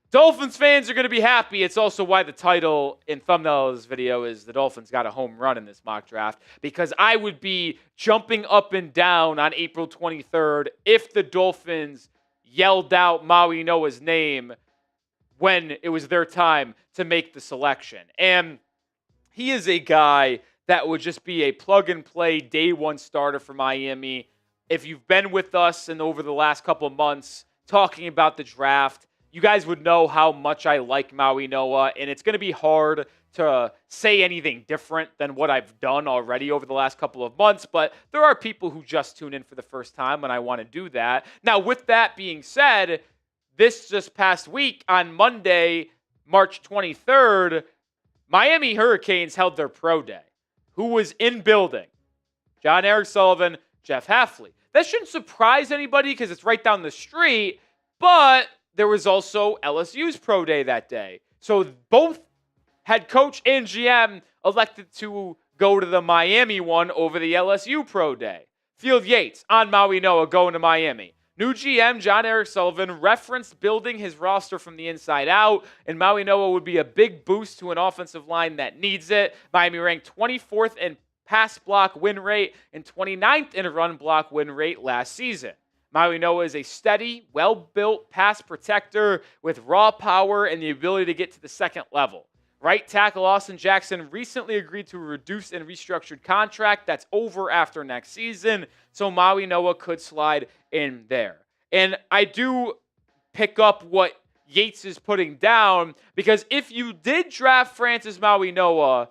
Dolphins fans are going to be happy. It's also why the title and thumbnail of this video is the Dolphins got a home run in this mock draft, because I would be jumping up and down on April 23rd if the Dolphins yelled out Mauigoa's name when it was their time to make the selection. And he is a guy that would just be a plug-and-play day one starter for Miami. If you've been with us and over the last couple of months talking about the draft, you guys would know how much I like Mauigoa, and it's going to be hard to say anything different than what I've done already over the last couple of months, but there are people who just tune in for the first time, and I want to do that. Now, with that being said, this just past week on Monday, March 23rd, Miami Hurricanes held their pro day. Who was in building? Jon-Eric Sullivan, Jeff Hafley. That shouldn't surprise anybody because it's right down the street, but there was also LSU's pro day that day. So both head coach and GM elected to go to the Miami one over the LSU pro day. Field Yates on Mauigoa going to Miami. New GM Jon-Eric Sullivan referenced building his roster from the inside out, and Mauigoa would be a big boost to an offensive line that needs it. Miami ranked 24th in pass block win rate and 29th in run block win rate last season. Mauigoa is a steady, well-built pass protector with raw power and the ability to get to the second level. Right tackle Austin Jackson recently agreed to a reduced and restructured contract that's over after next season, so Maui Noa could slide in there. And I do pick up what Yates is putting down, because if you did draft Francis Maui Noa,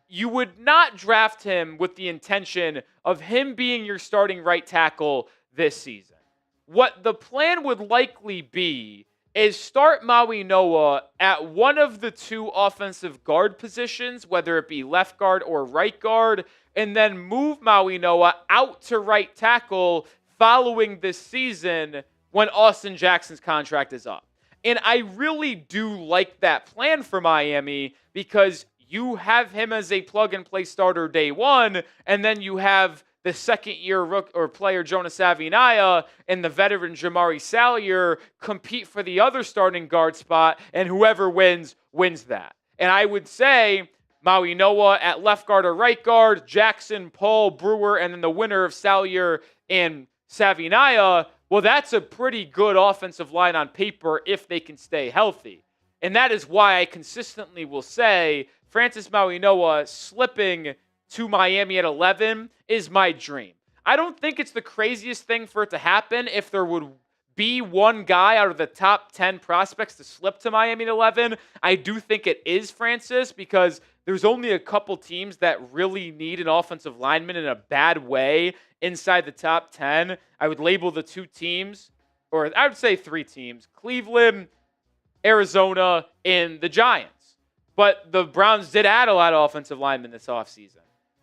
you would not draft him with the intention of him being your starting right tackle this season. What the plan would likely be is start Maui Noa at one of the two offensive guard positions, whether it be left guard or right guard, and then move Maui Noa out to right tackle following this season when Austin Jackson's contract is up. And I really do like that plan for Miami, because you have him as a plug-and-play starter day one, and then you have the second-year player Jonas Avinaya and the veteran Jamari Salyer compete for the other starting guard spot, and whoever wins that. And I would say Maui Noa at left guard or right guard, Jackson, Paul, Brewer, and then the winner of Salyer and Savinaya. Well, that's a pretty good offensive line on paper if they can stay healthy. And that is why I consistently will say Francis Maui Noa slipping to Miami at 11 is my dream. I don't think it's the craziest thing for it to happen if there would be one guy out of the top 10 prospects to slip to Miami at 11. I do think it is Francis, because there's only a couple teams that really need an offensive lineman in a bad way inside the top 10. I would label the two teams, or I would say three teams: Cleveland, Arizona, and the Giants. But the Browns did add a lot of offensive linemen this offseason.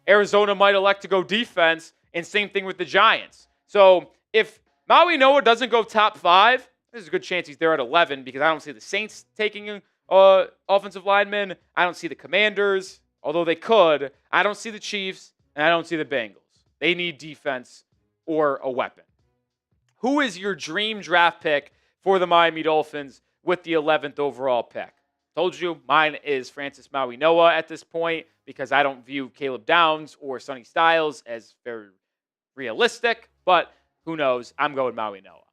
Arizona might elect to go defense, and same thing with the Giants. So if Maui Noa doesn't go top 5, there's a good chance he's there at 11, because I don't see the Saints taking offensive linemen. I don't see the Commanders, although they could. I don't see the Chiefs, and I don't see the Bengals. They need defense or a weapon. Who is your dream draft pick for the Miami Dolphins with the 11th overall pick? Told you, mine is Francis Maui Noa at this point, because I don't view Caleb Downs or Sonny Styles as very realistic, but who knows? I'm going Maui Noa.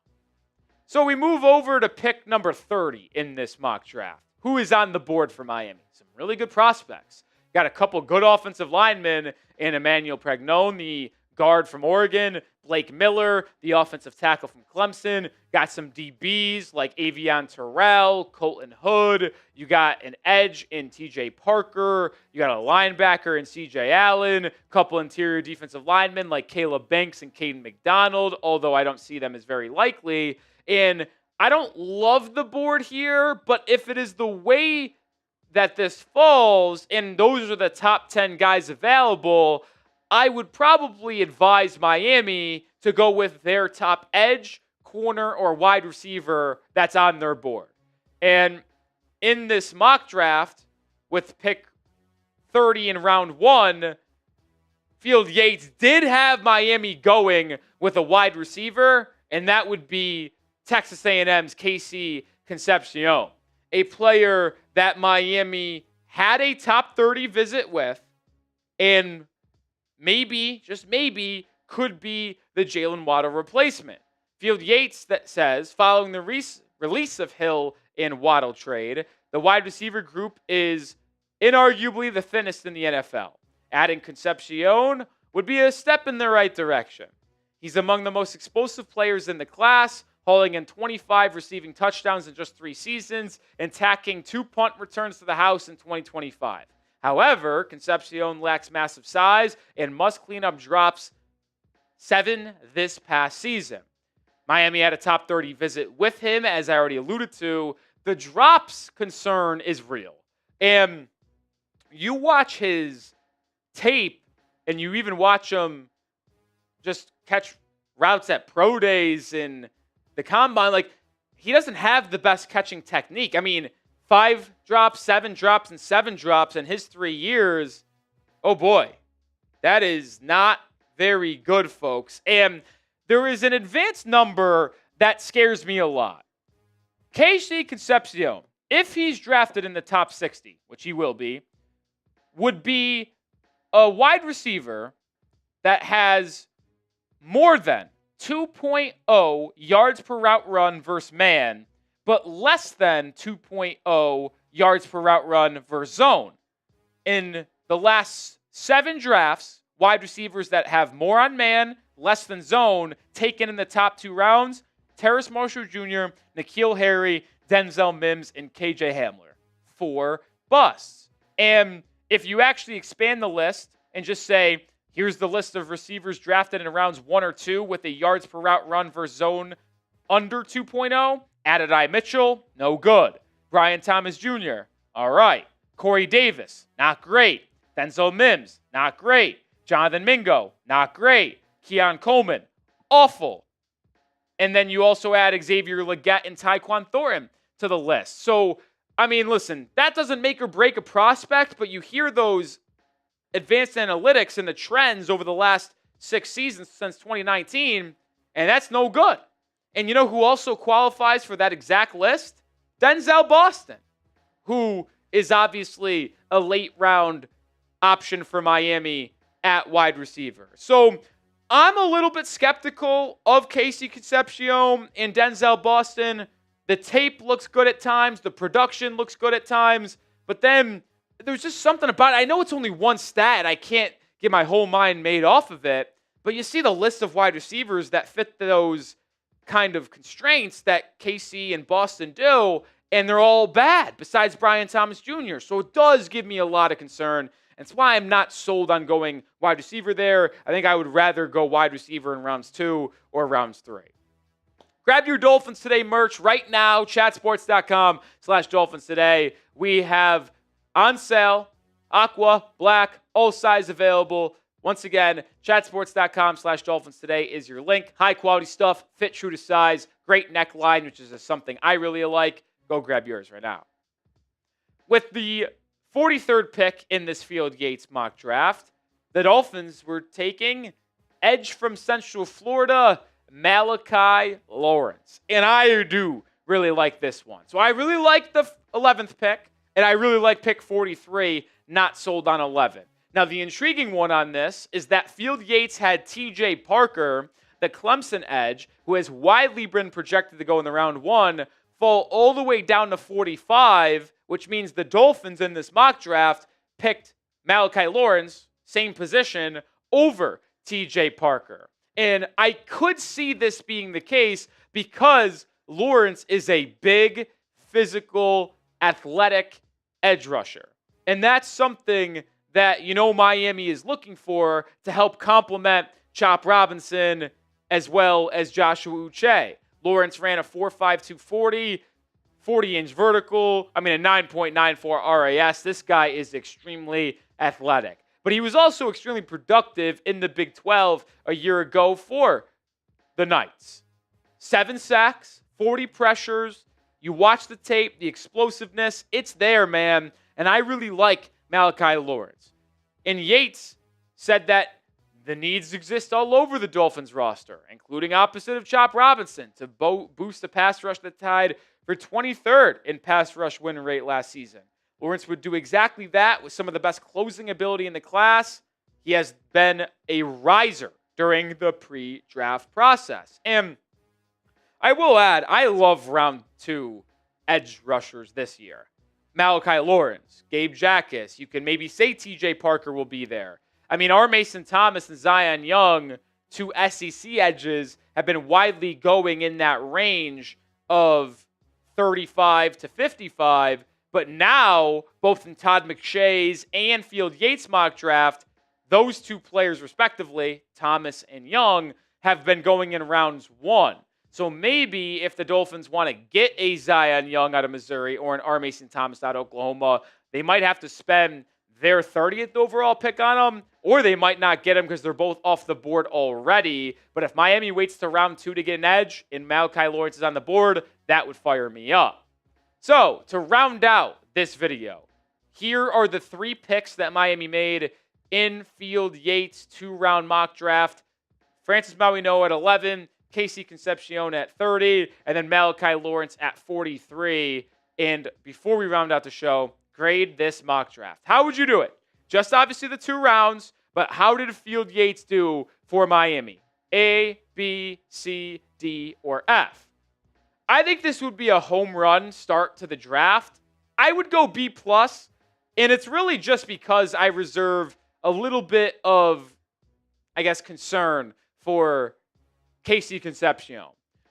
So we move over to pick number 30 in this mock draft. Who is on the board for Miami? Some really good prospects. Got a couple good offensive linemen in Emmanuel Pregnone, the guard from Oregon, Blake Miller, the offensive tackle from Clemson. Got some DBs like Avion Terrell, Colton Hood. You got an edge in TJ Parker. You got a linebacker in CJ Allen. A couple interior defensive linemen like Caleb Banks and Caden McDonald, although I don't see them as very likely. And I don't love the board here, but if it is the way that this falls, and those are the top 10 guys available, I would probably advise Miami to go with their top edge, corner, or wide receiver that's on their board. And in this mock draft, with pick 30 in round 1, Field Yates did have Miami going with a wide receiver, and that would be Texas A&M's Casey Concepcion, a player that Miami had a top 30 visit with, and maybe, just maybe, could be the Jalen Waddle replacement. Field Yates that says, following the release of Hill and Waddle trade, the wide receiver group is inarguably the thinnest in the NFL. Adding Concepcion would be a step in the right direction. He's among the most explosive players in the class, hauling in 25 receiving touchdowns in just 3 seasons and tacking 2 punt returns to the house in 2025. However, Concepcion lacks massive size and must clean up drops 7 this past season. Miami had a top 30 visit with him, as I already alluded to. The drops concern is real. And you watch his tape, and you even watch him just catch routes at pro days and the combine. Like, he doesn't have the best catching technique. I mean, 5 drops, 7 drops, and 7 drops in his 3 years. Oh boy, that is not very good, folks. And there is an advanced number that scares me a lot. Casey Concepcion, if he's drafted in the top 60, which he will be, would be a wide receiver that has more than 2.0 yards per route run versus man, but less than 2.0 yards per route run versus zone. In the last 7 drafts, wide receivers that have more on man, less than zone, taken in the top 2 rounds, Terrace Marshall Jr., N'Keal Harry, Denzel Mims, and KJ Hamler. 4 busts. And if you actually expand the list and just say, here's the list of receivers drafted in rounds 1 or 2 with a yards per route run versus zone under 2.0, Adonai Mitchell, no good. Brian Thomas Jr., all right. Corey Davis, not great. Denzel Mims, not great. Jonathan Mingo, not great. Keon Coleman, awful. And then you also add Xavier Legette and Tyquan Thornton to the list. So, I mean, listen, that doesn't make or break a prospect, but you hear those advanced analytics and the trends over the last 6 seasons since 2019, and that's no good. And you know who also qualifies for that exact list? Denzel Boston, who is obviously a late round option for Miami at wide receiver. So I'm a little bit skeptical of Casey Concepcion and Denzel Boston. The tape looks good at times. The production looks good at times. But then there's just something about it. I know it's only one stat. I can't get my whole mind made off of it. But you see the list of wide receivers that fit those kind of constraints that Casey and Boston do, and they're all bad besides Brian Thomas Jr. So it does give me a lot of concern. And it's why I'm not sold on going wide receiver there. I think I would rather go wide receiver in rounds 2 or rounds 3. Grab your Dolphins Today merch right now, chatsports.com/Dolphins Today. We have on sale, aqua, black, all size available. Once again, chatsports.com/Dolphins Today is your link. High quality stuff, fit true to size, great neckline, which is something I really like. Go grab yours right now. With the 43rd pick in this Field Yates mock draft, the Dolphins were taking edge from Central Florida, Makai Lemon. And I do really like this one. So I really like the 11th pick, and I really like pick 43, not sold on 11. Now, the intriguing one on this is that Field Yates had TJ Parker, the Clemson edge, who has widely been projected to go in the round 1, fall all the way down to 45, which means the Dolphins in this mock draft picked Makai Lemon, same position, over TJ Parker. And I could see this being the case because Lawrence is a big, physical, athletic edge rusher. And that's something that, Miami is looking for to help complement Chop Robinson as well as Joshua Uche. Lawrence ran a 4.52 40-inch vertical. A 9.94 RAS. This guy is extremely athletic. But he was also extremely productive in the Big 12 a year ago for the Knights. 7 sacks, 40 pressures. You watch the tape, the explosiveness, it's there, man. And I really like Makai Lemon. And Yates said that the needs exist all over the Dolphins roster, including opposite of Chop Robinson, to boost the pass rush that tied for 23rd in pass rush win rate last season. Lawrence would do exactly that with some of the best closing ability in the class. He has been a riser during the pre-draft process. And I will add, I love round 2 edge rushers this year. Makai Lemon, Gabe Jackas. You can maybe say TJ Parker will be there. R. Mason Thomas and Zion Young, 2 SEC edges, have been widely going in that range of 35 to 55. But now, both in Todd McShay's and Field Yates mock draft, those 2 players respectively, Thomas and Young, have been going in rounds 1. So maybe if the Dolphins want to get a Zion Young out of Missouri or an R. Mason Thomas out of Oklahoma, they might have to spend their 30th overall pick on them, or they might not get them because they're both off the board already. But if Miami waits to round 2 to get an edge and Makai Lemon is on the board, that would fire me up. So to round out this video, here are the 3 picks that Miami made in Field Yates 2-round mock draft. Francis Mauigoa at 11, Casey Concepcion at 30, and then Makai Lemon at 43. And before we round out the show, grade this mock draft. How would you do it? Just obviously the 2 rounds, but how did Field Yates do for Miami? A, B, C, D, or F? I think this would be a home run start to the draft. I would go B+, and it's really just because I reserve a little bit of, I guess, concern for Casey Concepcion.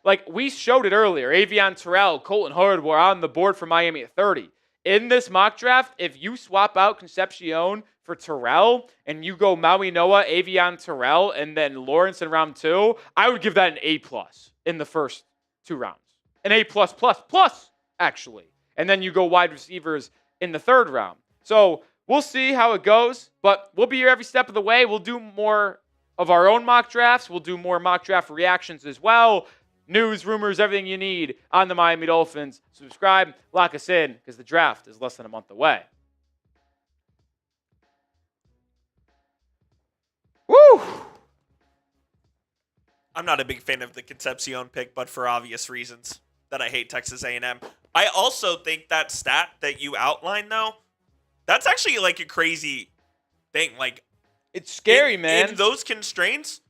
Like, we showed it earlier. Avion Terrell, Colton Hurd were on the board for Miami at 30. In this mock draft, if you swap out Concepcion for Terrell and you go Maui Noah, Avion Terrell, and then Lawrence in round 2, I would give that an A+ in the first 2 rounds. An A+++, actually. And then you go wide receivers in the 3rd round. So we'll see how it goes, but we'll be here every step of the way. We'll do more of our own mock drafts. We'll do more mock draft reactions as well. News, rumors, everything you need on the Miami Dolphins. Subscribe, lock us in, because the draft is less than a month away. Woo! I'm not a big fan of the Concepcion pick, but for obvious reasons that I hate Texas A&M. I also think that stat that you outlined, though, that's actually like a crazy thing. Like, it's scary, man. In those constraints,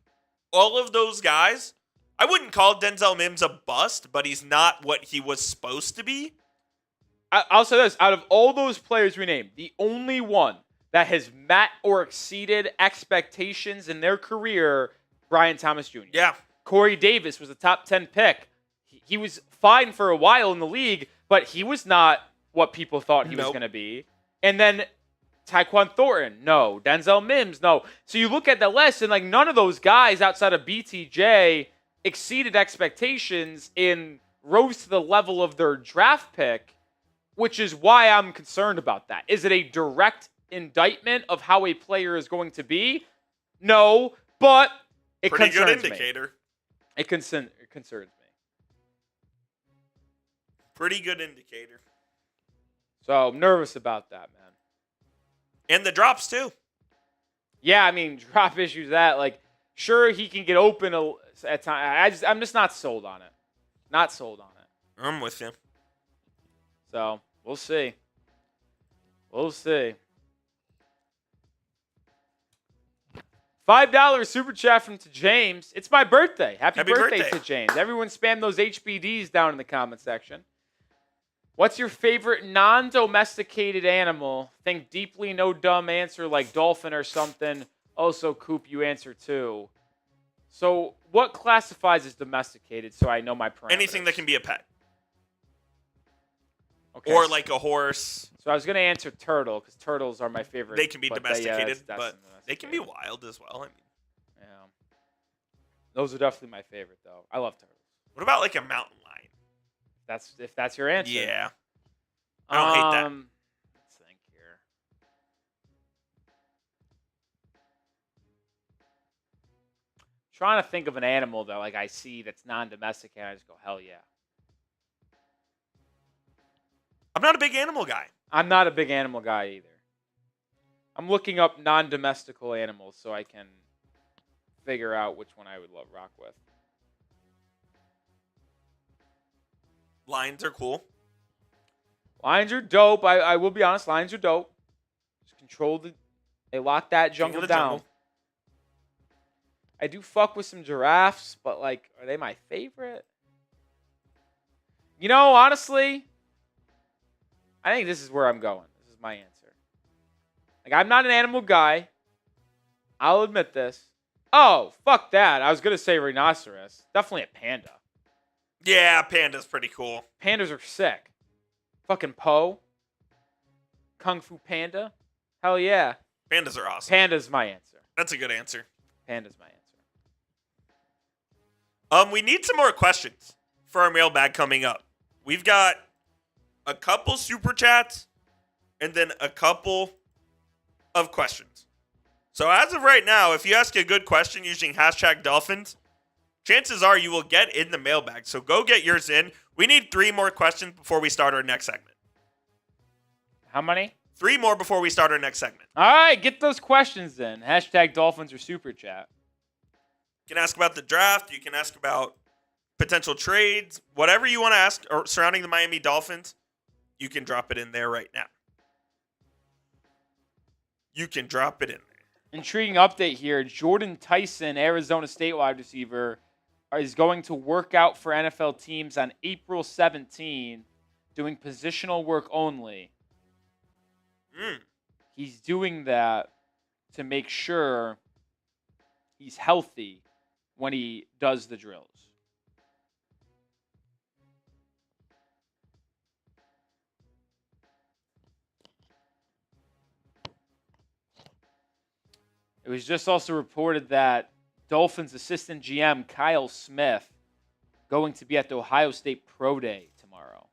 all of those guys, I wouldn't call Denzel Mims a bust, but he's not what he was supposed to be. I'll say this. Out of all those players we named, the only one that has met or exceeded expectations in their career, Brian Thomas Jr. Yeah. Corey Davis was a top 10 pick. He was fine for a while in the league, but he was not what people thought he was going to be. And then Tyquan Thornton, no. Denzel Mims, no. So you look at the list, and like none of those guys outside of BTJ exceeded expectations and rose to the level of their draft pick, which is why I'm concerned about that. Is it a direct indictment of how a player is going to be? No, but it pretty concerns good indicator. Me. It concerns me. Pretty good indicator. So I'm nervous about that, man. And the drops, too. Yeah, I mean, drop issues that, like, sure, he can get open at times. I'm just not sold on it. Not sold on it. I'm with you. So, we'll see. We'll see. $5 super chat from to James. It's my birthday. Happy birthday to James. Everyone spam those HBDs down in the comment section. What's your favorite non-domesticated animal? Think deeply, no dumb answer like dolphin or something. Also, Coop, you answer too. So, what classifies as domesticated so I know my parameters? Anything that can be a pet. Okay. Or like a horse. So, I was going to answer turtle because turtles are my favorite. They can be domesticated, that's but they can be wild as well. I mean, yeah. Those are definitely my favorite, though. I love turtles. What about like a mountain lion? If that's your answer. Yeah. I don't hate that. Let's think here. Trying to think of an animal that like I see that's non-domesticated, and I just go, hell yeah. I'm not a big animal guy. I'm not a big animal guy either. I'm looking up non-domestical animals so I can figure out which one I would love rock with. Lions are cool. Lions are dope. I will be honest. Lions are dope. Just they lock that jungle down. I do fuck with some giraffes, but like, are they my favorite? You know, honestly, I think this is where I'm going. This is my answer. Like, I'm not an animal guy. I'll admit this. Oh, fuck that. I was going to say rhinoceros. Definitely a panda. Yeah, panda's pretty cool. Pandas are sick. Fucking Poe. Kung Fu Panda. Hell yeah. Pandas are awesome. Panda's my answer. That's a good answer. Panda's my answer. We need some more questions for our mailbag coming up. We've got a couple super chats and then a couple of questions. So as of right now, if you ask a good question using hashtag Dolphins, chances are you will get in the mailbag. So go get yours in. We need 3 more questions before we start our next segment. How many? 3 more before we start our next segment. All right, get those questions in. Hashtag Dolphins or Super Chat. You can ask about the draft. You can ask about potential trades. Whatever you want to ask surrounding the Miami Dolphins, you can drop it in there right now. You can drop it in there. Intriguing update here. Jordan Tyson, Arizona State wide receiver, is going to work out for NFL teams on April 17th. doing positional work only. Mm. He's doing that to make sure he's healthy when he does the drills. It was just also reported that Dolphins assistant GM Kyle Smith going to be at the Ohio State Pro Day tomorrow.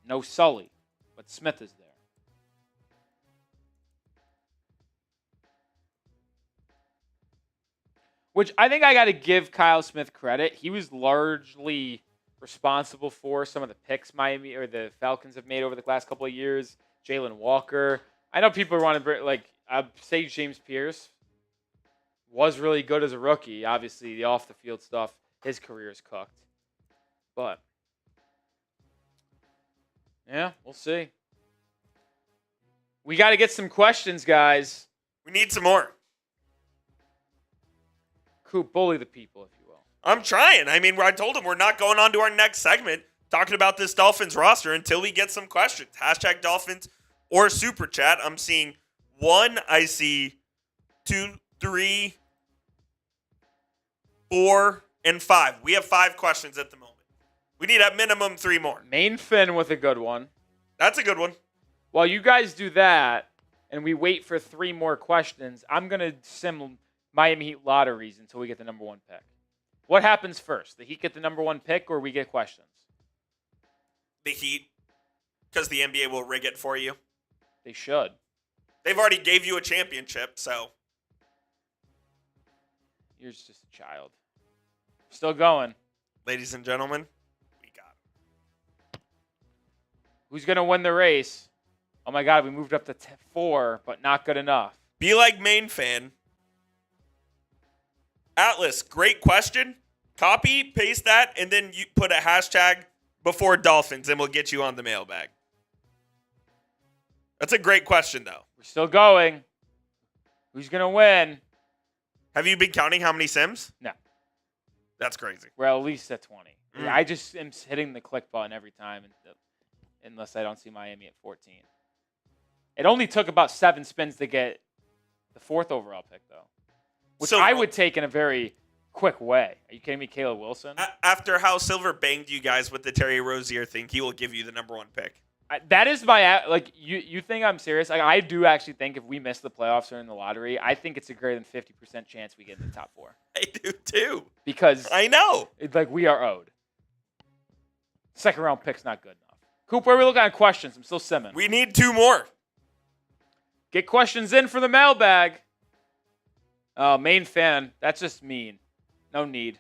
No Sully, but Smith is there. Which I think I got to give Kyle Smith credit. He was largely responsible for some of the picks Miami or the Falcons have made over the last couple of years. Jalen Walker. I know people want to say James Pierce was really good as a rookie. Obviously, the off the field stuff, his career is cooked. But yeah, we'll see. We got to get some questions, guys. We need some more. Coop, bully the people, if you will. I'm trying. I mean, I told him we're not going on to our next segment talking about this Dolphins roster until we get some questions. Hashtag Dolphins or Super Chat. I'm seeing 1. I see 2, 3, 4, and 5. We have 5 questions at the moment. We need at minimum 3 more. Main Finn with a good one. That's a good one. While you guys do that and we wait for 3 more questions, I'm going to sim Miami Heat lotteries until we get the number 1 pick. What happens first? The Heat get the number 1 pick or we get questions? The Heat, because the NBA will rig it for you. They should. They've already gave you a championship, so. You're just a child. Still going. Ladies and gentlemen, we got it. Who's going to win the race? Oh my God, we moved up to 4, but not good enough. Be like Main fan. Atlas, great question. Copy, paste that, and then you put a hashtag before Dolphins, and we'll get you on the mailbag. That's a great question, though. We're still going. Who's going to win? Have you been counting how many Sims? No. That's crazy. We're at least at 20. I just am hitting the click button every time unless I don't see Miami at 14. It only took about 7 spins to get the 4th overall pick, though. Which I would take in a very quick way. Are you kidding me, Caleb Wilson? After how Silver banged you guys with the Terry Rozier thing, he will give you the number 1 pick. That is my you think I'm serious? I do actually think if we miss the playoffs or in the lottery, I think it's a greater than 50% chance we get in the top 4. I do too. Because I know. We are owed. Second round pick's not good enough. Coop, where are we looking at questions? I'm still simming. We need 2 more. Get questions in for the mailbag. Main fan. That's just mean. No need.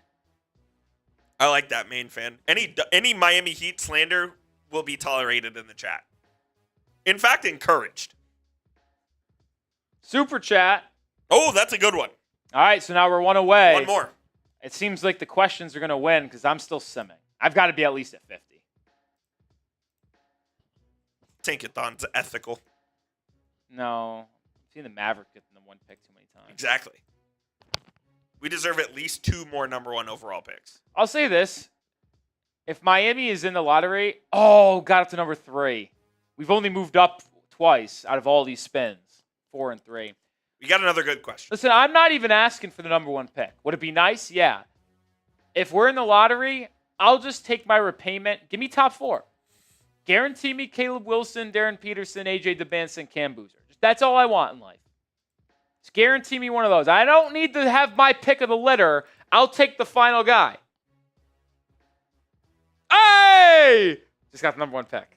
I like that, Main fan. Any Miami Heat slander will be tolerated in the chat. In fact, encouraged. Super chat. Oh, that's a good one. All right, so now we're 1 away. 1 more. It seems like the questions are going to win because I'm still simming. I've got to be at least at 50. Tankathon's ethical. No. I've seen the Maverick get the 1 pick too many times. Exactly. We deserve at least 2 more number 1 overall picks. I'll say this. If Miami is in the lottery, got up to number 3. We've only moved up twice out of all these spins. 4 and 3. We got another good question. Listen, I'm not even asking for the number 1 pick. Would it be nice? Yeah. If we're in the lottery, I'll just take my repayment. Give me top 4. Guarantee me Caleb Wilson, Darren Peterson, AJ DeBanson, Cam Boozer. That's all I want in life. Just guarantee me one of those. I don't need to have my pick of the litter. I'll take the final guy. Hey! Just got the number 1 pick.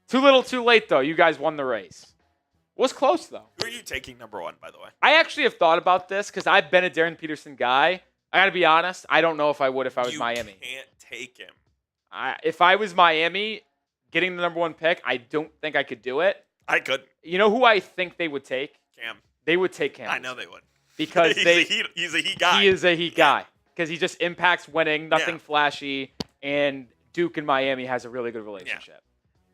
Too little, too late, though. You guys won the race. Was close, though. Who are you taking number 1, by the way? I actually have thought about this because I've been a Darren Peterson guy. I got to be honest. I don't know if I would if I was Miami. You can't take him. If I was Miami, getting the number 1 pick, I don't think I could do it. I could. You know who I think they would take? Cam. They would take Cam. I know they would. Because he's a Heat guy. He is a Heat guy. Because he just impacts winning, nothing flashy, and Duke and Miami has a really good relationship. Yeah.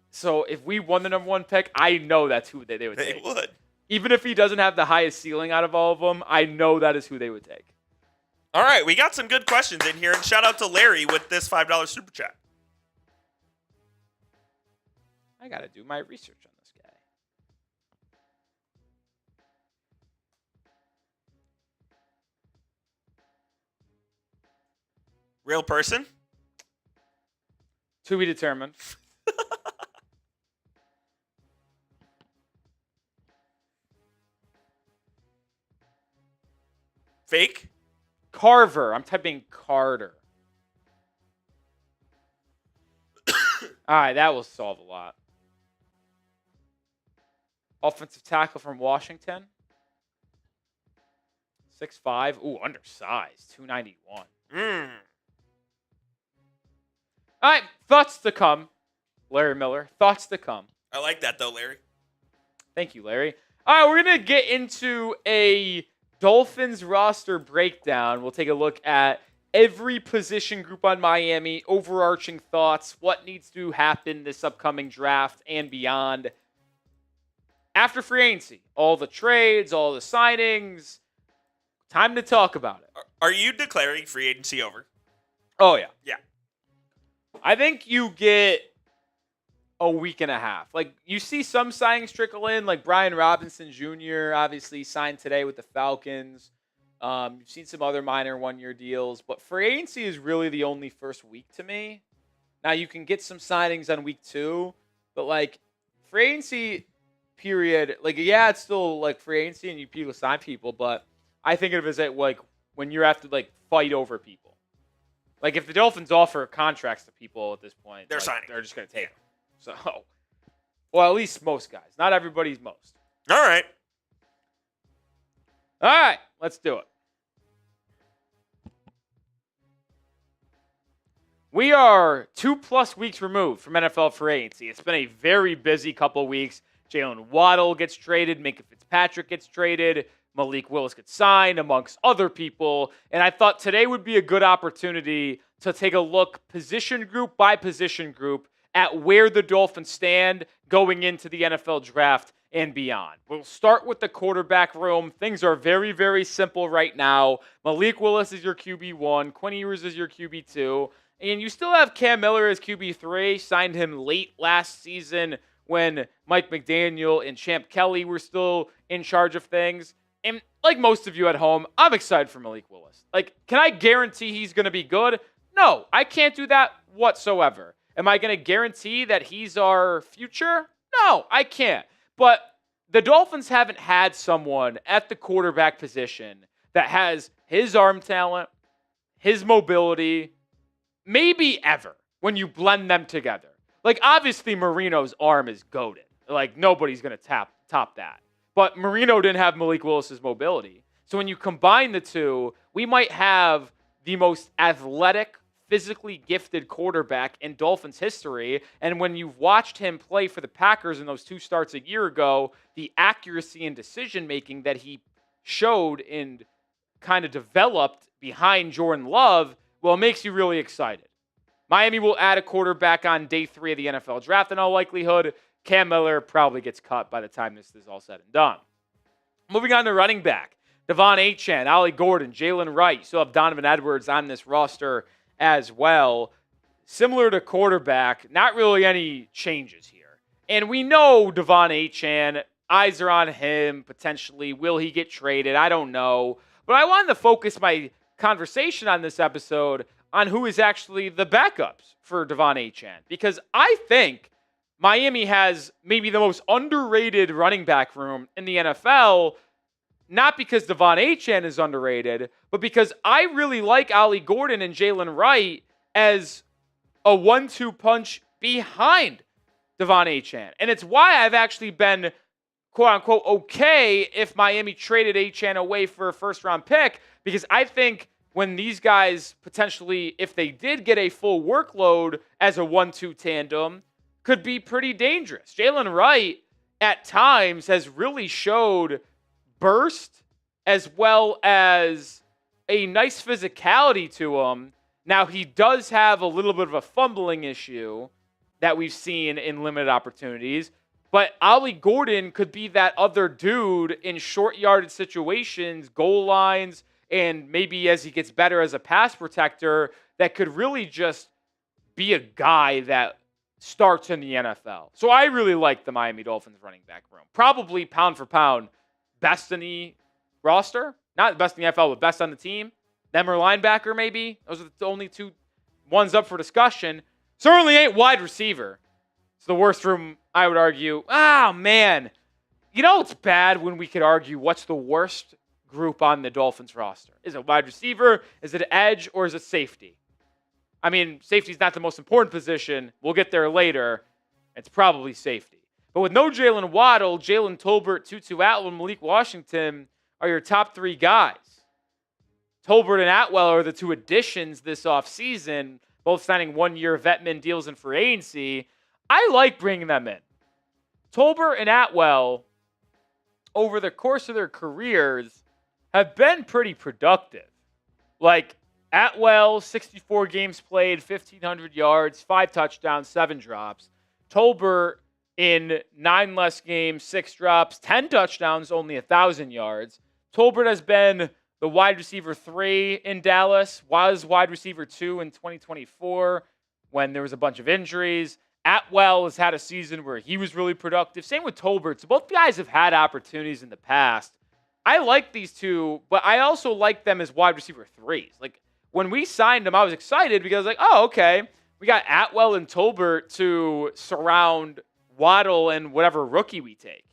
So if we won the number 1 pick, I know that's who they would take. They would. Even if he doesn't have the highest ceiling out of all of them, I know that is who they would take. All right, we got some good questions in here, and shout out to Larry with this $5 super chat. I got to do my research on this guy. Real person? To be determined. Fake? Carver. I'm typing Carter. All right, that will solve a lot. Offensive tackle from Washington. 6'5". Ooh, undersized. 291. All right, thoughts to come. Larry Miller, thoughts to come. I like that, though, Larry. Thank you, Larry. All right, we're going to get into a Dolphins roster breakdown. We'll take a look at every position group on Miami, overarching thoughts, what needs to happen this upcoming draft and beyond. After free agency, all the trades, all the signings, time to talk about it. Are you declaring free agency over? Oh, yeah. Yeah. I think you get a week and a half. Like, you see some signings trickle in, like Brian Robinson Jr. obviously signed today with the Falcons. You've seen some other minor one-year deals, but free agency is really the only first week to me. Now, you can get some signings on week 2, but, like, free agency period, like, yeah, it's still, like, free agency and people sign people, but I think of it as, like, when you have to, like, fight over people. Like, if the Dolphins offer contracts to people at this point, they're like, signing. They're just going to take them. So, well, at least most guys. Not everybody's most. All right. All right, let's do it. We are 2+ weeks removed from NFL free agency. It's been a very busy couple weeks. Jalen Waddle gets traded. Minka Fitzpatrick gets traded. Malik Willis gets signed, amongst other people. And I thought today would be a good opportunity to take a look position group by position group at where the Dolphins stand going into the NFL draft and beyond. We'll start with the quarterback room. Things are very, very simple right now. Malik Willis is your QB1. Quinn Ewers is your QB2. And you still have Cam Miller as QB3. Signed him late last season when Mike McDaniel and Champ Kelly were still in charge of things. And like most of you at home, I'm excited for Malik Willis. Like, can I guarantee he's going to be good? No, I can't do that whatsoever. Am I going to guarantee that he's our future? No, I can't. But the Dolphins haven't had someone at the quarterback position that has his arm talent, his mobility, maybe ever, when you blend them together. Like, obviously, Marino's arm is goated. Like, nobody's going to top that. But Marino didn't have Malik Willis's mobility. So when you combine the two, we might have the most athletic, physically gifted quarterback in Dolphins history. And when you've watched him play for the Packers in those 2 starts a year ago, the accuracy and decision-making that he showed and kind of developed behind Jordan Love, well, it makes you really excited. Miami will add a quarterback on day 3 of the NFL draft in all likelihood. Cam Miller probably gets cut by the time this is all said and done. Moving on to running back. Devon Achane, Ollie Gordon, Jalen Wright. You still have Donovan Edwards on this roster as well. Similar to quarterback, not really any changes here. And we know Devon Achane, eyes are on him potentially. Will he get traded? I don't know. But I wanted to focus my conversation on this episode on who is actually the backups for Devon Achane. Because I think Miami has maybe the most underrated running back room in the NFL, not because Devon Achane is underrated, but because I really like Ollie Gordon and Jalen Wright as a 1-2 punch behind Devon Achane. And it's why I've actually been, quote-unquote, okay if Miami traded Achane away for a first-round pick, because I think when these guys potentially, if they did get a full workload as a 1-2 tandem, could be pretty dangerous. Jalen Wright, at times, has really showed burst as well as a nice physicality to him. Now, he does have a little bit of a fumbling issue that we've seen in limited opportunities, but Ollie Gordon could be that other dude in short-yarded situations, goal lines, and maybe as he gets better as a pass protector, that could really just be a guy that starts in the NFL. So I really like the Miami Dolphins running back room. Probably pound for pound, best in the roster. Not best in the NFL, but best on the team. Them or linebacker, maybe. Those are the only two ones up for discussion. Certainly ain't wide receiver. It's the worst room, I would argue. Oh, man. You know it's bad when we could argue what's the worst group on the Dolphins roster. Is it wide receiver? Is it edge? Or is it safety? I mean, safety's not the most important position. We'll get there later. It's probably safety. But with no Jalen Waddle, Jalen Tolbert, Tutu Atwell, Malik Washington are your top three guys. Tolbert and Atwell are the two additions this offseason, both signing one-year vetman deals in free agency. I like bringing them in. Tolbert and Atwell, over the course of their careers, have been pretty productive. Like, Atwell, 64 games played, 1,500 yards, 5 touchdowns, 7 drops. Tolbert, in 9 less games, 6 drops, 10 touchdowns, only 1,000 yards. Tolbert has been the wide receiver 3 in Dallas, was wide receiver 2 in 2024 when there was a bunch of injuries. Atwell has had a season where he was really productive. Same with Tolbert. So both guys have had opportunities in the past. I like these two, but I also like them as wide receiver 3s. Like, when we signed them, I was excited because I was like, oh, okay. We got Atwell and Tolbert to surround Waddle and whatever rookie we take.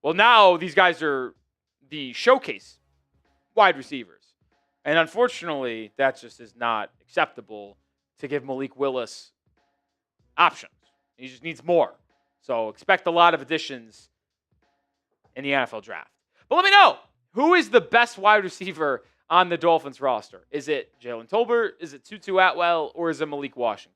Well, now these guys are the showcase wide receivers. And unfortunately, that just is not acceptable to give Malik Willis options. He just needs more. So expect a lot of additions in the NFL draft. But let me know, who is the best wide receiver on the Dolphins roster? Is it Jalen Tolbert? Is it Tutu Atwell? Or is it Malik Washington?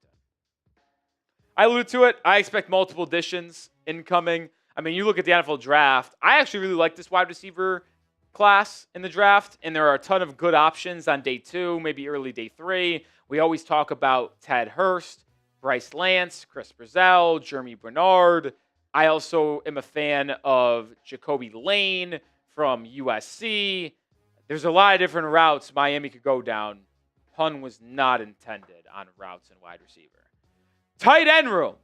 I alluded to it. I expect multiple additions incoming. I mean, you look at the NFL draft. I actually really like this wide receiver class in the draft, and there are a ton of good options on day 2, maybe early day 3. We always talk about Ted Hurst, Bryce Lance, Chris Brazell, Jeremy Bernard. I also am a fan of Jacoby Lane from USC. There's a lot of different routes Miami could go down. Pun was not intended on routes and wide receiver. Tight end room.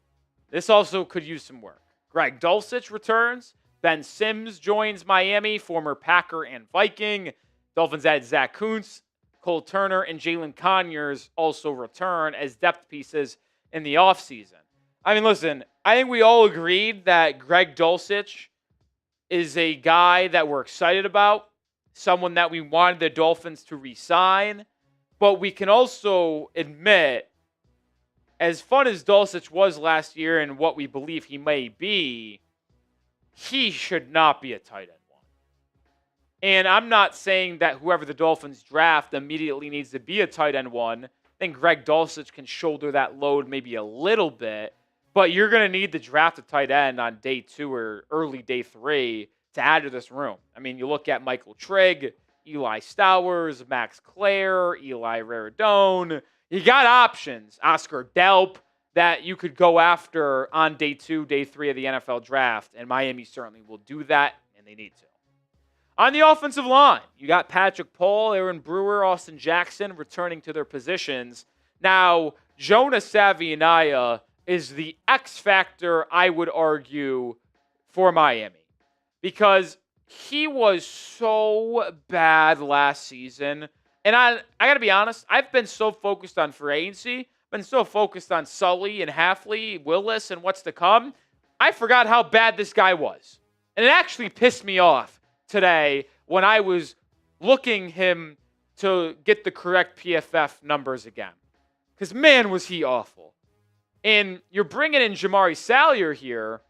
This also could use some work. Greg Dulcich returns. Ben Sims joins Miami, former Packer and Viking. Dolphins add Zach Kuntz, Cole Turner, and Jalen Conyers also return as depth pieces in the offseason. I mean, listen, I think we all agreed that Greg Dulcich is a guy that we're excited about, someone that we wanted the Dolphins to re-sign, but we can also admit, as fun as Dulcich was last year and what we believe he may be, he should not be a tight end 1. And I'm not saying that whoever the Dolphins draft immediately needs to be a tight end 1. I think Greg Dulcich can shoulder that load maybe a little bit, but you're going to need to draft a tight end on day 2 or early day 3 to add to this room. I mean, you look at Michael Trigg, Eli Stowers, Max Clare, Eli Raridone. You got options, Oscar Delp, that you could go after on day 2, day 3 of the NFL draft, and Miami certainly will do that, and they need to. On the offensive line, you got Patrick Paul, Aaron Brewer, Austin Jackson returning to their positions. Now, Jonah Savianaya is the X factor, I would argue, for Miami, because he was so bad last season. And I got to be honest, I've been so focused on free agency, been so focused on Sully and Hafley, Willis, and what's to come, I forgot how bad this guy was. And it actually pissed me off today when I was looking him to get the correct PFF numbers again. Because, man, was he awful. And you're bringing in Jamari Salyer here,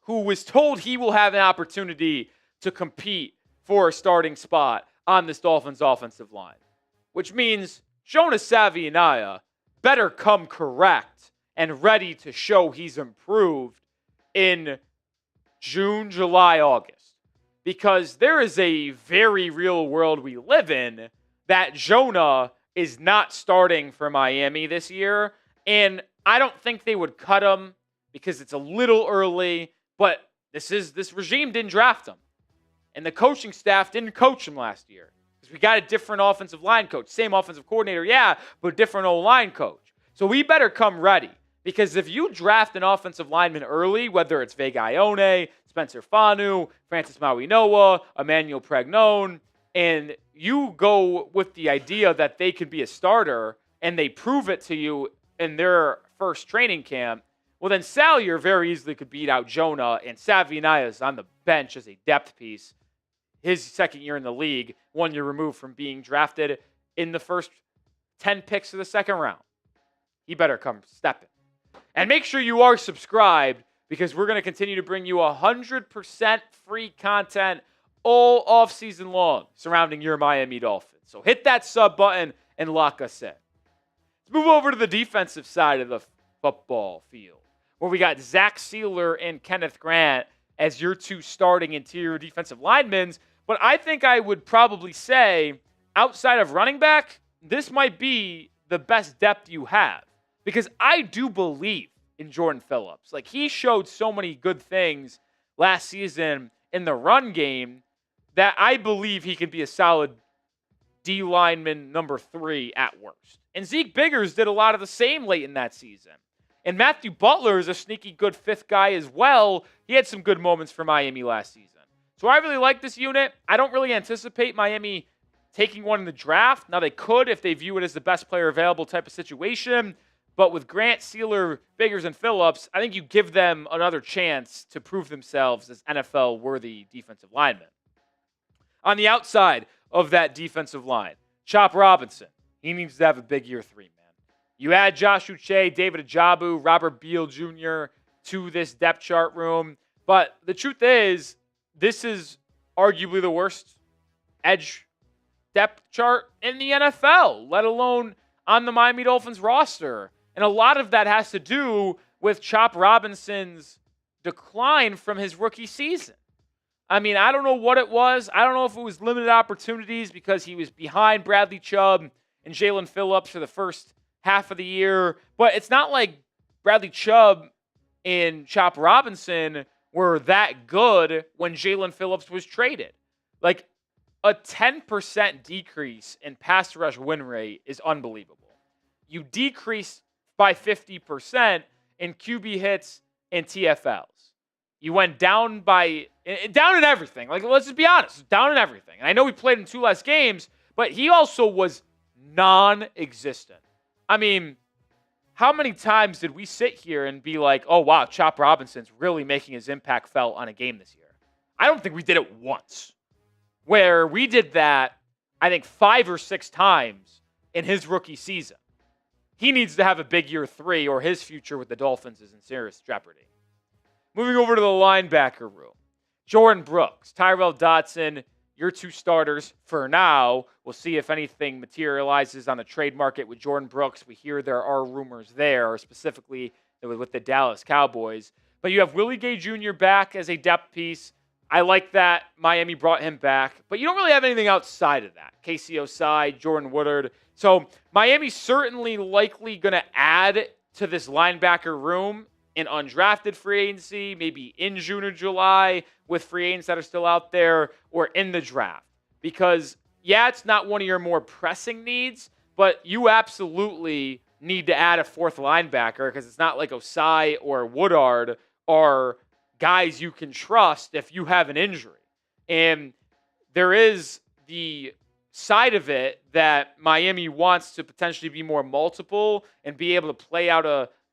who was told he will have an opportunity to compete for a starting spot on this Dolphins offensive line, which means Jonas Savianaya better come correct and ready to show he's improved in June, July, August. Because there is a very real world we live in that Jonah is not starting for Miami this year, and I don't think they would cut him because it's a little early, but this regime didn't draft him. And the coaching staff didn't coach him last year. Because we got a different offensive line coach. Same offensive coordinator, yeah, but different O-line coach. So we better come ready. Because if you draft an offensive lineman early, whether it's Vega Ione, Spencer Fanu, Francis Mauigoa, Emmanuel Pregnon, and you go with the idea that they could be a starter and they prove it to you in their first training camp, well, then Salyer very easily could beat out Jonah, and Savianaya is on the bench as a depth piece. His second year in the league, 1 year removed from being drafted in the first 10 picks of the second round. He better come stepping. And make sure you are subscribed, because we're going to continue to bring you 100% free content all offseason long surrounding your Miami Dolphins. So hit that sub button and lock us in. Let's move over to the defensive side of the football field, where we got Zach Sealer and Kenneth Grant as your two starting interior defensive linemen. But I think I would probably say, outside of running back, this might be the best depth you have. Because I do believe in Jordan Phillips. Like, he showed so many good things last season in the run game that I believe he could be a solid D lineman number 3 at worst. And Zeke Biggers did a lot of the same late in that season. And Matthew Butler is a sneaky good 5th guy as well. He had some good moments for Miami last season. So I really like this unit. I don't really anticipate Miami taking one in the draft. Now, they could if they view it as the best player available type of situation. But with Grant, Sealer, Biggers, and Phillips, I think you give them another chance to prove themselves as NFL-worthy defensive linemen. On the outside of that defensive line, Chop Robinson. He needs to have a big year 3, man. You add Josh Uche, David Ajabu, Robert Beal Jr. to this depth chart room. But the truth is, this is arguably the worst edge depth chart in the NFL, let alone on the Miami Dolphins roster. And a lot of that has to do with Chop Robinson's decline from his rookie season. I mean, I don't know what it was. I don't know if it was limited opportunities because he was behind Bradley Chubb and Jalen Phillips for the first half of the year. But it's not like Bradley Chubb and Chop Robinson were that good when Jalen Phillips was traded. Like, a 10% decrease in pass rush win rate is unbelievable. You decrease by 50% in QB hits and TFLs. You went down in everything. Like, let's just be honest, down in everything. And I know we played in 2 less games, but he also was non-existent. I mean, how many times did we sit here and be like, oh, wow, Chop Robinson's really making his impact felt on a game this year? I don't think we did it once. Where we did that, I think 5 or 6 times in his rookie season. He needs to have a big year 3 or his future with the Dolphins is in serious jeopardy. Moving over to the linebacker room. Jordan Brooks, Tyrell Dodson, your 2 starters for now. We'll see if anything materializes on the trade market with Jordan Brooks. We hear there are rumors there, specifically with the Dallas Cowboys. But you have Willie Gay Jr. back as a depth piece. I like that Miami brought him back, but you don't really have anything outside of that. Casey Osai, Jordan Woodard. So Miami's certainly likely going to add to this linebacker room in undrafted free agency, maybe in June or July with free agents that are still out there, or in the draft. Because, yeah, it's not one of your more pressing needs, but you absolutely need to add a 4th linebacker because it's not like Osai or Woodard are guys you can trust if you have an injury. And there is the side of it that Miami wants to potentially be more multiple and be able to play out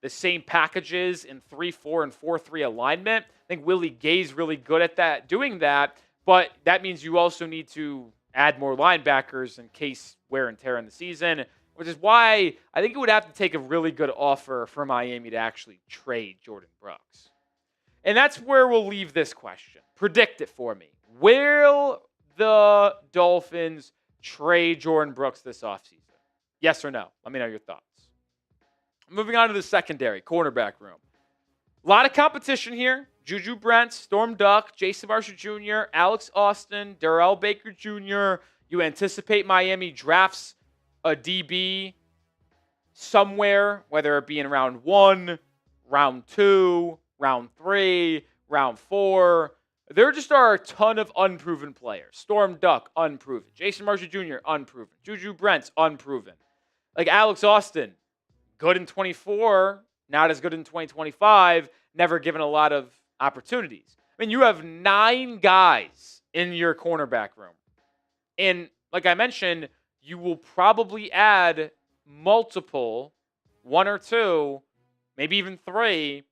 the same packages in 3-4 and 4-3 alignment. I think Willie Gay's really good at that, doing that, but that means you also need to add more linebackers in case wear and tear in the season, which is why I think it would have to take a really good offer for Miami to actually trade Jordan Brooks. And that's where we'll leave this question. Predict it for me. Will the Dolphins trade Jordan Brooks this offseason? Yes or no? Let me know your thoughts. Moving on to the secondary, cornerback room. A lot of competition here. Juju Brent, Storm Duck, Jason Marshall Jr., Alex Austin, Darrell Baker Jr. You anticipate Miami drafts a DB somewhere, whether it be in round 1, round 2, round 3, round 4. There just are a ton of unproven players. Storm Duck, unproven. Jason Marshall Jr., unproven. Juju Brent's unproven. Like Alex Austin, good in 24, not as good in 2025, never given a lot of opportunities. I mean, you have 9 guys in your cornerback room. And like I mentioned, you will probably add multiple, 1 or 2, maybe even 3,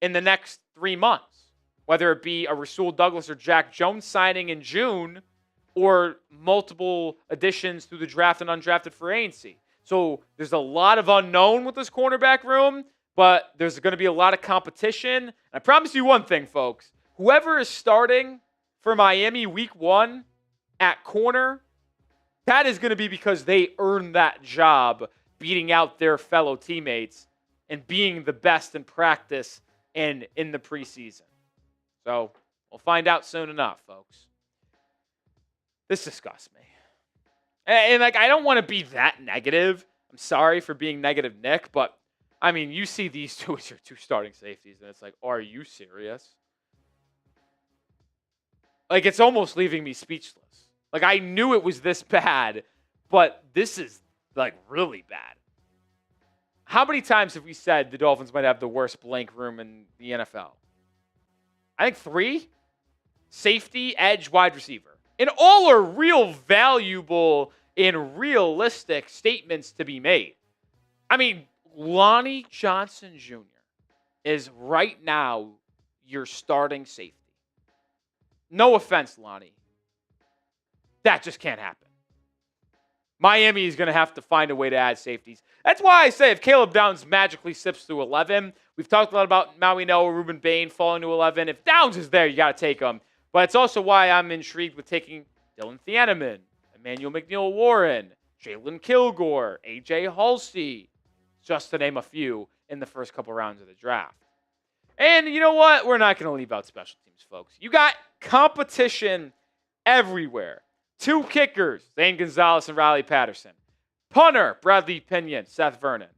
in the next 3 months. Whether it be a Rasul Douglas or Jack Jones signing in June, or multiple additions through the draft and undrafted free agency. So there's a lot of unknown with this cornerback room, but there's going to be a lot of competition. And I promise you one thing, folks. Whoever is starting for Miami week 1 at corner, that is going to be because they earned that job beating out their fellow teammates and being the best in practice and in the preseason. So we'll find out soon enough, folks. This disgusts me. And I don't want to be that negative. I'm sorry for being negative, Nick, but I mean, you see these 2 as your 2 starting safeties, and it's like, are you serious? Like, it's almost leaving me speechless. Like, I knew it was this bad, but this is, like, really bad. How many times have we said the Dolphins might have the worst blank room in the NFL? I think 3. Safety, edge, wide receiver. And all are real valuable and realistic statements to be made. I mean, Lonnie Johnson Jr. is right now your starting safety. No offense, Lonnie. That just can't happen. Miami is going to have to find a way to add safeties. That's why I say if Caleb Downs magically sips to 11, we've talked a lot about Maui Noah, Rueben Bain falling to 11. If Downs is there, you got to take him. But it's also why I'm intrigued with taking Dylan Thieneman, Emmanuel McNeil-Warren, Jalen Kilgore, A.J. Halsey, just to name a few in the first couple rounds of the draft. And you know what? We're not going to leave out special teams, folks. You got competition everywhere. 2 kickers, Zane Gonzalez and Riley Patterson. Punter, Bradley Pinion, Seth Vernon.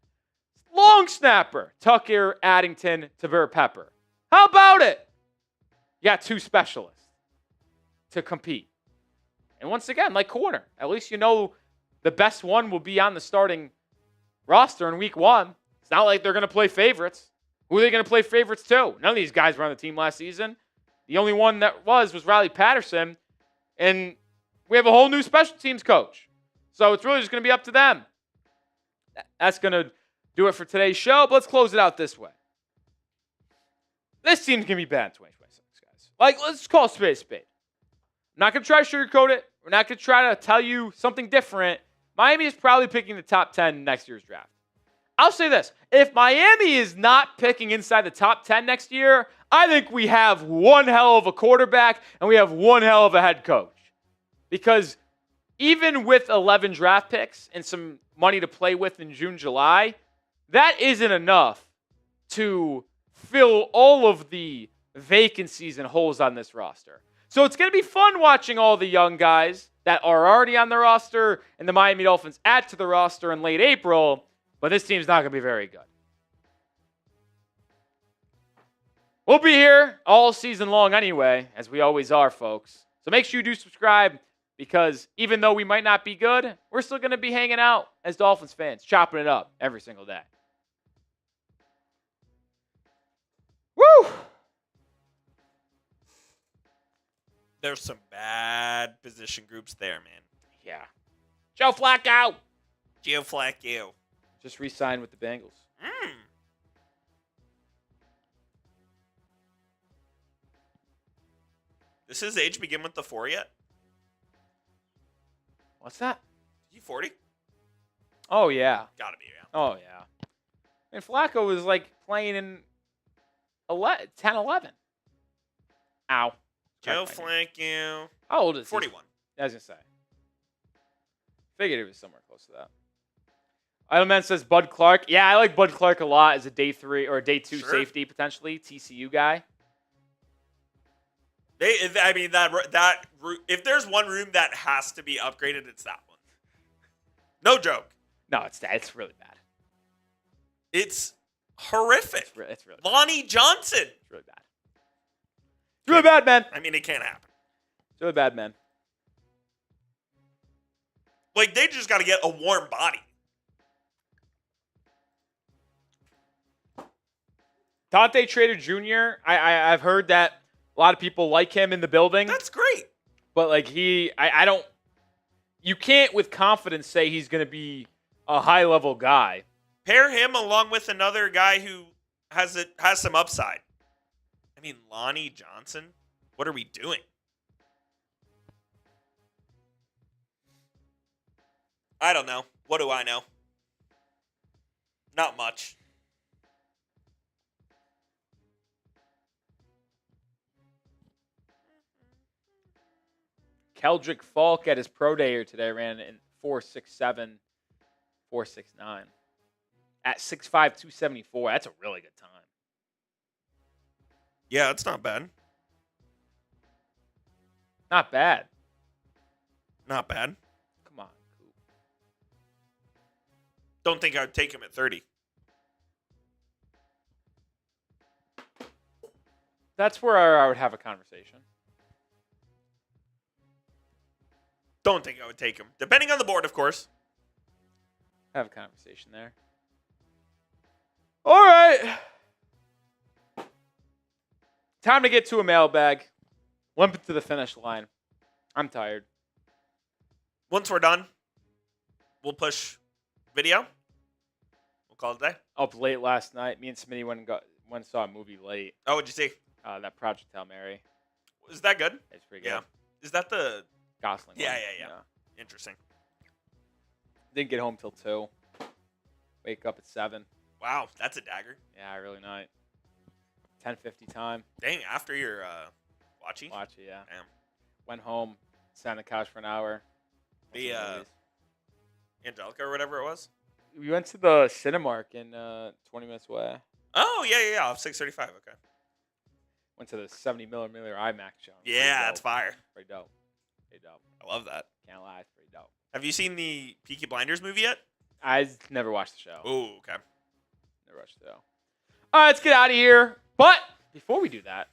Long snapper, Tucker Addington, Tavir Pepper. How about it? You got 2 specialists to compete. And once again, like corner, at least you know the best one will be on the starting roster in week 1. It's not like they're going to play favorites. Who are they going to play favorites to? None of these guys were on the team last season. The only one that was Riley Patterson. And we have a whole new special teams coach. So it's really just going to be up to them. That's going to do it for today's show. But let's close it out this way. This team's going to be bad in 2026, guys. Like, let's call a spade a spade. I'm not going to try to sugarcoat it. We're not going to try to tell you something different. Miami is probably picking the top 10 in next year's draft. I'll say this. If Miami is not picking inside the top 10 next year, I think we have one hell of a quarterback and we have one hell of a head coach. Because even with 11 draft picks and some money to play with in June, July, that isn't enough to fill all of the vacancies and holes on this roster. So it's going to be fun watching all the young guys that are already on the roster and the Miami Dolphins add to the roster in late April, but this team's not going to be very good. We'll be here all season long anyway, as we always are, folks. So make sure you do subscribe, because even though we might not be good, we're still going to be hanging out as Dolphins fans, chopping it up every single day. Woo! There's some bad position groups there, man. Yeah. Joe Flacco! Joe Flacco. Just re-signed with the Bengals. Does his age begin with the 4 yet? What's that? Is he 40? Oh, yeah. Gotta be, yeah. Oh, yeah. And Flacco was like playing in 10, 11. Ow. Joe Flacco. How old is he? 41. I was going to say. Figured it was somewhere close to that. Idleman says Bud Clark. Yeah, I like Bud Clark a lot as a day 3 or a day 2 safety, potentially. TCU guy. That if there's one room that has to be upgraded, it's that one. No joke. No, it's really bad. It's horrific. It's really Lonnie bad. Johnson. It's really bad. It's really bad, man. I mean, it can't happen. It's really bad, man. Like, they just got to get a warm body. Dante Trader Jr., I've heard that a lot of people like him in the building. That's great. But, like, I don't – you can't with confidence say he's going to be a high-level guy. Pair him along with another guy who has some upside. I mean, Lonnie Johnson, what are we doing? I don't know. What do I know? Not much. Keldrick Falk at his pro day here today ran in 4.67, 4.69. At 6'5", 274. That's a really good time. Yeah, it's not bad. Not bad. Not bad. Come on, Coop. Don't think I'd take him at 30. That's where I would have a conversation. Don't think I would take him. Depending on the board, of course. Have a conversation there. All right. Time to get to a mailbag. Limp it to the finish line. I'm tired. Once we're done, we'll push video. We'll call it a day. Up late last night. Me and Smitty went and saw a movie late. Oh, what'd you see? That Project Hail Mary. Is that good? It's pretty good. Yeah. Is that the... Gosling Yeah, one. yeah. Interesting. Didn't get home till 2. Wake up at 7. Wow, that's a dagger. Yeah, really night. 10:50 time. Dang, after your watching? Watch it, yeah. Damn. Went home, sat on the couch for an hour. The Angelica or whatever it was? We went to the Cinemark in 20 minutes away. Oh, yeah. Off 635, okay. Went to the 70 millimeter IMAX show. Yeah, that's fire. Pretty dope. Pretty dope. I love that. Can't lie, it's pretty dope. Have you seen the Peaky Blinders movie yet? I never watched the show. Oh, okay. Never watched the show. All right, let's get out of here. But before we do that,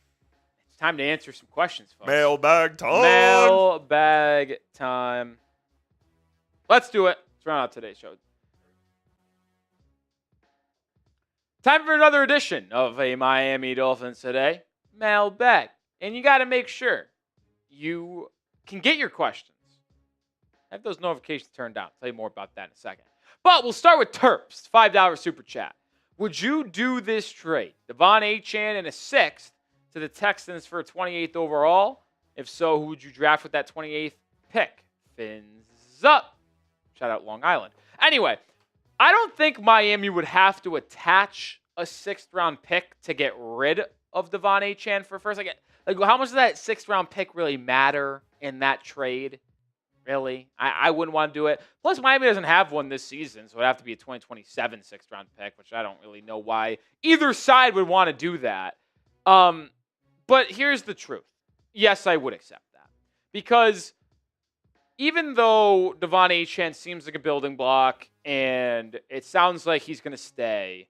it's time to answer some questions, folks. Mailbag time. Mailbag time. Let's do it. Let's round out today's show. Time for another edition of a Miami Dolphins Today mailbag. And you got to make sure you can get your questions. Have those notifications turned on. I'll tell you more about that in a second. But we'll start with Terps, $5 super chat. Would you do this trade? Devon Achane and a 6th to the Texans for a 28th overall? If so, who would you draft with that 28th pick? Fins up. Shout out Long Island. Anyway, I don't think Miami would have to attach a 6th round pick to get rid of Devon Achane for first. Like, how much does that 6th round pick really matter in that trade? Really? I wouldn't want to do it. Plus, Miami doesn't have one this season, so it'd have to be a 2027 6th round pick, which I don't really know why either side would want to do that. But here's the truth. Yes, I would accept that. Because even though Devon Achane seems like a building block and it sounds like he's going to stay,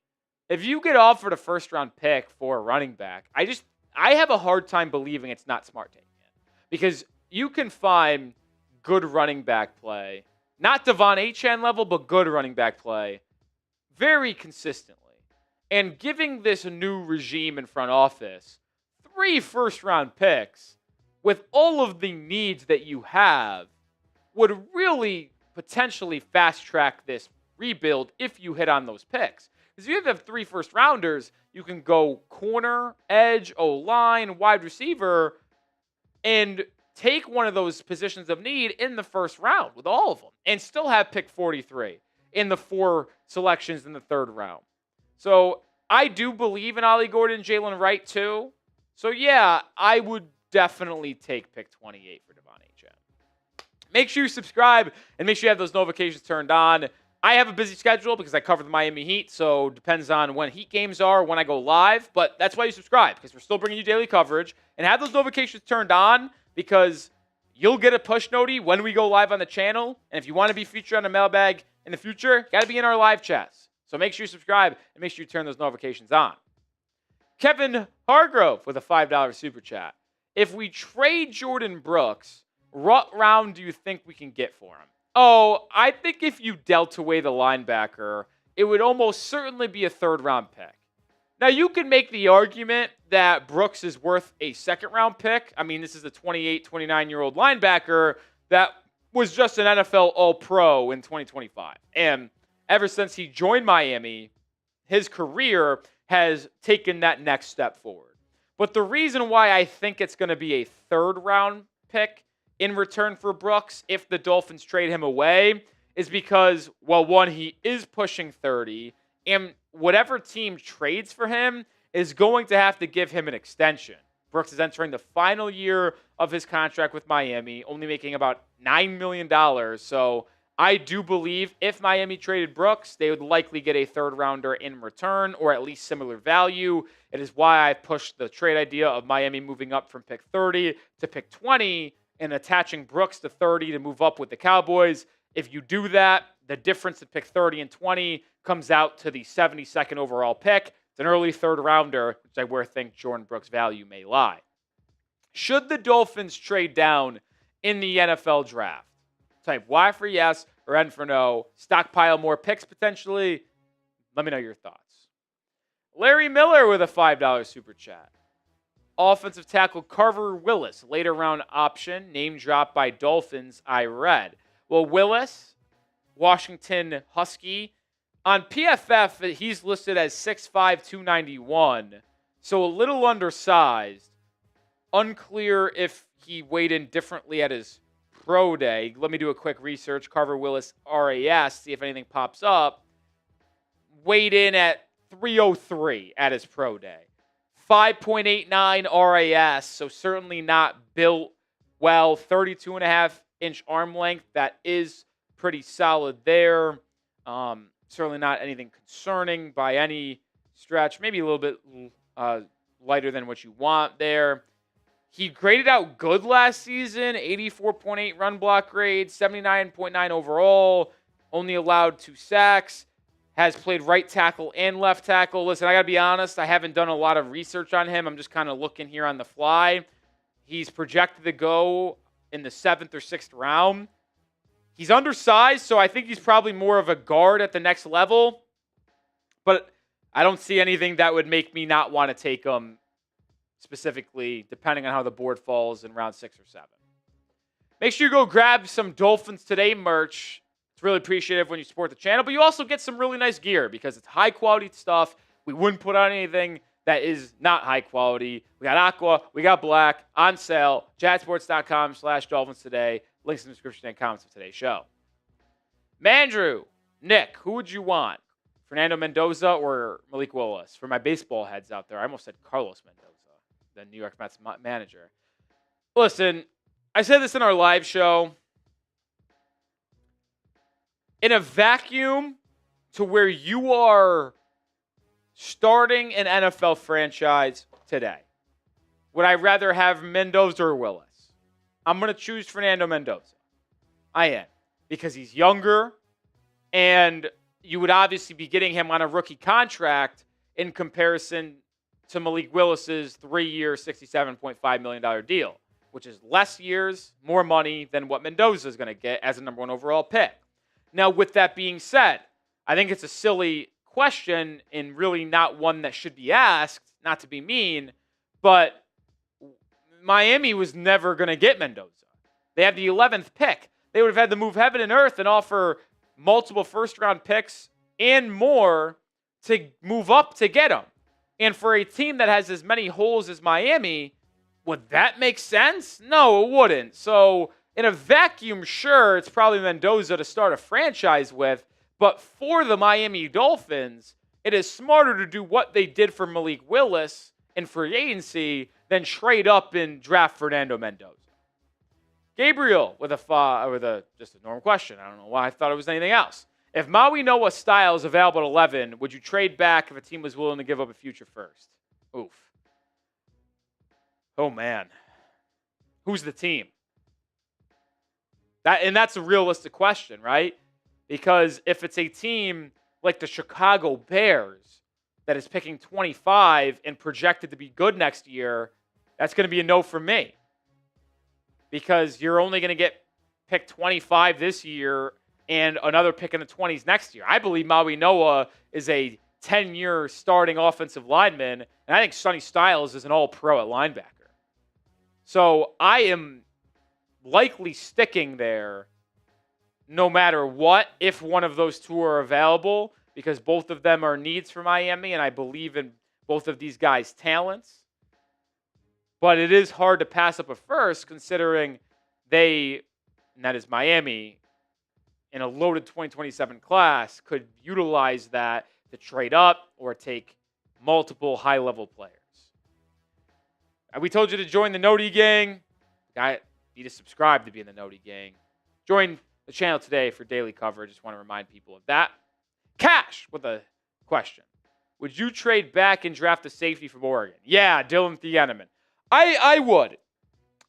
if you get offered a first-round pick for a running back, I have a hard time believing it's not smart taking it. Because you can find good running back play, not Devon Achane level, but good running back play very consistently. And giving this new regime in front office 3 first-round picks with all of the needs that you have would really potentially fast-track this rebuild if you hit on those picks. Because if you have 3 first-rounders, you can go corner, edge, O-line, wide receiver, and take one of those positions of need in the first round with all of them and still have pick 43 in the 4 selections in the 3rd round. So I do believe in Ollie Gordon and Jalen Wright too. So yeah, I would definitely take pick 28 for Devon Achane. Make sure you subscribe and make sure you have those notifications turned on. I have a busy schedule because I cover the Miami Heat, so it depends on when Heat games are, when I go live. But that's why you subscribe, because we're still bringing you daily coverage. And have those notifications turned on, because you'll get a push noti when we go live on the channel. And if you want to be featured on a mailbag in the future, got to be in our live chats. So make sure you subscribe and make sure you turn those notifications on. Kevin Hargrove with a $5 super chat. If we trade Jordan Brooks, what round do you think we can get for him? Oh, I think if you dealt away the linebacker, it would almost certainly be a 3rd round pick. Now, you can make the argument that Brooks is worth a second-round pick. I mean, this is a 28, 29-year-old linebacker that was just an NFL All-Pro in 2025. And ever since he joined Miami, his career has taken that next step forward. But the reason why I think it's going to be a third-round pick in return for Brooks if the Dolphins trade him away is because, well, one, he is pushing 30, and whatever team trades for him is going to have to give him an extension. Brooks is entering the final year of his contract with Miami, only making about $9 million. So I do believe if Miami traded Brooks, they would likely get a third-rounder in return or at least similar value. It is why I pushed the trade idea of Miami moving up from pick 30 to pick 20 and attaching Brooks to 30 to move up with the Cowboys. If you do that, the difference of pick 30 and 20 comes out to the 72nd overall pick. It's an early third-rounder, which I where think Jordan Brooks' value may lie. Should the Dolphins trade down in the NFL Draft? Type Y for yes or N for no. Stockpile more picks potentially. Let me know your thoughts. Larry Miller with a $5 super chat. Offensive tackle Carver Willis, later round option, name dropped by Dolphins, I read. Well, Willis, Washington Husky. On PFF, he's listed as 6'5", 291, so a little undersized. Unclear if he weighed in differently at his pro day. Let me do a quick research. Carver Willis, RAS, see if anything pops up. Weighed in at 303 at his pro day. 5.89 RAS, so certainly not built well. 32.5-inch arm length. That is pretty solid there. Certainly not anything concerning by any stretch. Maybe a little bit lighter than what you want there. He graded out good last season, 84.8 run block grade, 79.9 overall, only allowed 2 sacks, has played right tackle and left tackle. Listen, I got to be honest, I haven't done a lot of research on him. I'm just kind of looking here on the fly. He's projected to go in the 7th or 6th round. He's undersized, so I think he's probably more of a guard at the next level. But I don't see anything that would make me not want to take him specifically, depending on how the board falls in round 6 or 7. Make sure you go grab some Dolphins Today merch. It's really appreciative when you support the channel, but you also get some really nice gear because it's high-quality stuff. We wouldn't put on anything that is not high quality. We got aqua, we got black, on sale, chatsports.com/Dolphins Today. Links in the description and comments of today's show. Mandrew, Nick, who would you want? Fernando Mendoza or Malik Willis? For my baseball heads out there, I almost said Carlos Mendoza, the New York Mets manager. Listen, I said this in our live show. In a vacuum to where you are starting an NFL franchise today, would I rather have Mendoza or Willis? I'm going to choose Fernando Mendoza. I am. Because he's younger, and you would obviously be getting him on a rookie contract in comparison to Malik Willis's 3-year, $67.5 million deal, which is less years, more money than what Mendoza is going to get as a number 1 overall pick. Now, with that being said, I think it's a silly question and really not one that should be asked, not to be mean, but Miami was never going to get Mendoza. They had the 11th pick. They would have had to move heaven and earth and offer multiple first-round picks and more to move up to get him. And for a team that has as many holes as Miami, would that make sense? No, it wouldn't. So in a vacuum, sure, it's probably Mendoza to start a franchise with, but for the Miami Dolphins, it is smarter to do what they did for Malik Willis in free agency than trade up and draft Fernando Mendoza. Gabriel with just a normal question. I don't know why I thought it was anything else. If Maui Noah style is available at 11, would you trade back if a team was willing to give up a future first? Oof. Oh, man. Who's the team? That's a realistic question, right? Because if it's a team like the Chicago Bears that is picking 25 and projected to be good next year, that's going to be a no for me. Because you're only going to get picked 25 this year and another pick in the 20s next year. I believe Maui Noah is a 10-year starting offensive lineman, and I think Sonny Styles is an all-pro at linebacker. So I am likely sticking there no matter what, if one of those two are available, because both of them are needs for Miami, and I believe in both of these guys' talents. But it is hard to pass up a first, considering and that is Miami, in a loaded 2027 class, could utilize that to trade up or take multiple high-level players. We told you to join the Noti Gang. You need to subscribe to be in the Noti Gang. Join the channel today for daily coverage. Just want to remind people of that. Cash with a question. Would you trade back and draft a safety from Oregon? Yeah, Dylan Thieneman. I would.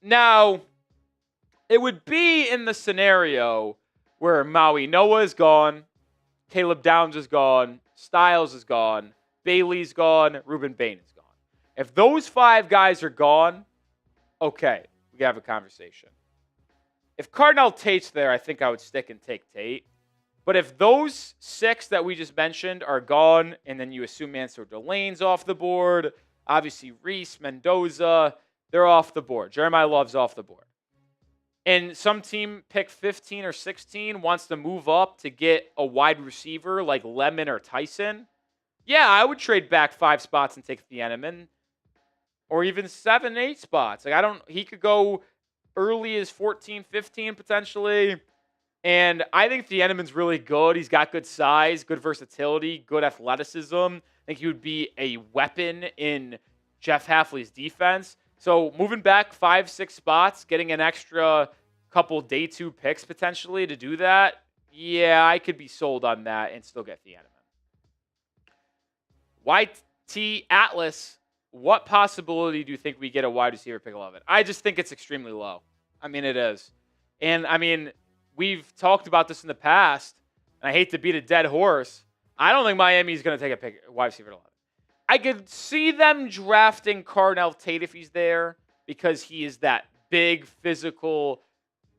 Now, it would be in the scenario where Maui Noah is gone, Caleb Downs is gone, Styles is gone, Bailey's gone, Rueben Bain is gone. If those 5 guys are gone, okay, we can have a conversation. If Cardinal Tate's there, I think I would stick and take Tate. But if those 6 that we just mentioned are gone, and then you assume Mansoor Delane's off the board, obviously Reese, Mendoza, they're off the board. Jeremiah Love's off the board. And some team pick 15 or 16 wants to move up to get a wide receiver like Lemon or Tyson. Yeah, I would trade back 5 spots and take Thieneman. Or even 7, 8 spots. He could go early as 14, 15 potentially. And I think Thieneman's really good. He's got good size, good versatility, good athleticism. I think he would be a weapon in Jeff Hafley's defense. So moving back 5, 6 spots, getting an extra couple day 2 picks potentially to do that, yeah, I could be sold on that and still get Thieneman. YT Atlas, what possibility do you think we get a wide receiver pick 11? I just think it's extremely low. I mean, it is. And, I mean, we've talked about this in the past, and I hate to beat a dead horse. I don't think Miami's going to take a wide receiver at 11. I could see them drafting Cardinal Tate if he's there because he is that big, physical,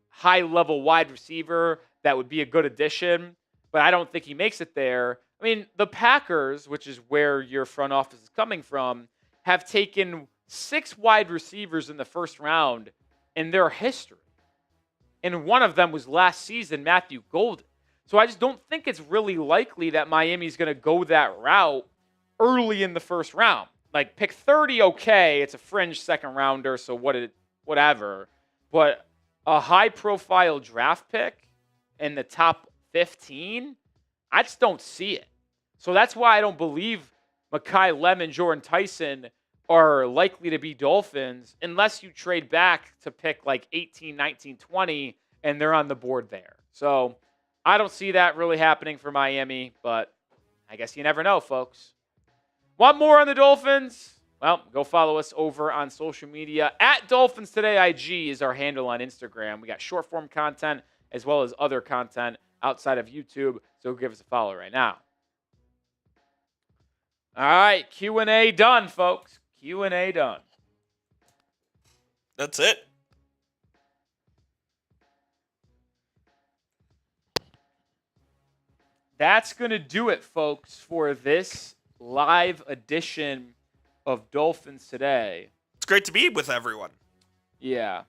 high-level wide receiver that would be a good addition, but I don't think he makes it there. I mean, the Packers, which is where your front office is coming from, have taken 6 wide receivers in the first round in their history. And one of them was last season, Matthew Golden. So I just don't think it's really likely that Miami's going to go that route early in the first round. Like, pick 30, okay, it's a fringe second rounder, so whatever. But a high-profile draft pick in the top 15, I just don't see it. So that's why I don't believe Makai Lemon, Jordan Tyson are likely to be Dolphins unless you trade back to pick like 18, 19, 20, and they're on the board there. So I don't see that really happening for Miami, but I guess you never know, folks. Want more on the Dolphins? Well, go follow us over on social media. At Dolphins Today IG is our handle on Instagram. We got short-form content as well as other content outside of YouTube, so give us a follow right now. All right, Q&A done, folks. Q&A done. That's it. That's going to do it, folks, for this live edition of Dolphins Today. It's great to be with everyone. Yeah.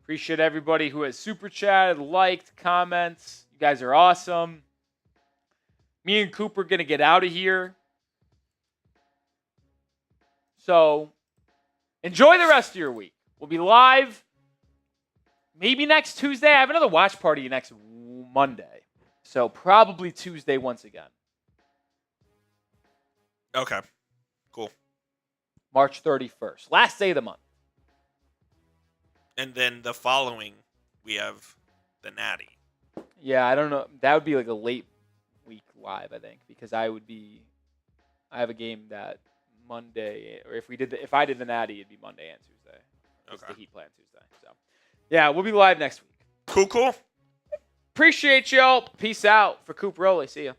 Appreciate everybody who has super chatted, liked, comments. You guys are awesome. Me and Coop are going to get out of here. So enjoy the rest of your week. We'll be live maybe next Tuesday. I have another watch party next Monday. So probably Tuesday once again. Okay. Cool. March 31st. Last day of the month. And then the following, we have the Natty. Yeah, I don't know. That would be like a late week live, I think, because I have a game that Monday, or if I did the Natty, it'd be Monday and Tuesday. It's the Heat play on Tuesday. So, yeah, we'll be live next week. Cool. Appreciate y'all. Peace out. For Coop Rowley. See ya.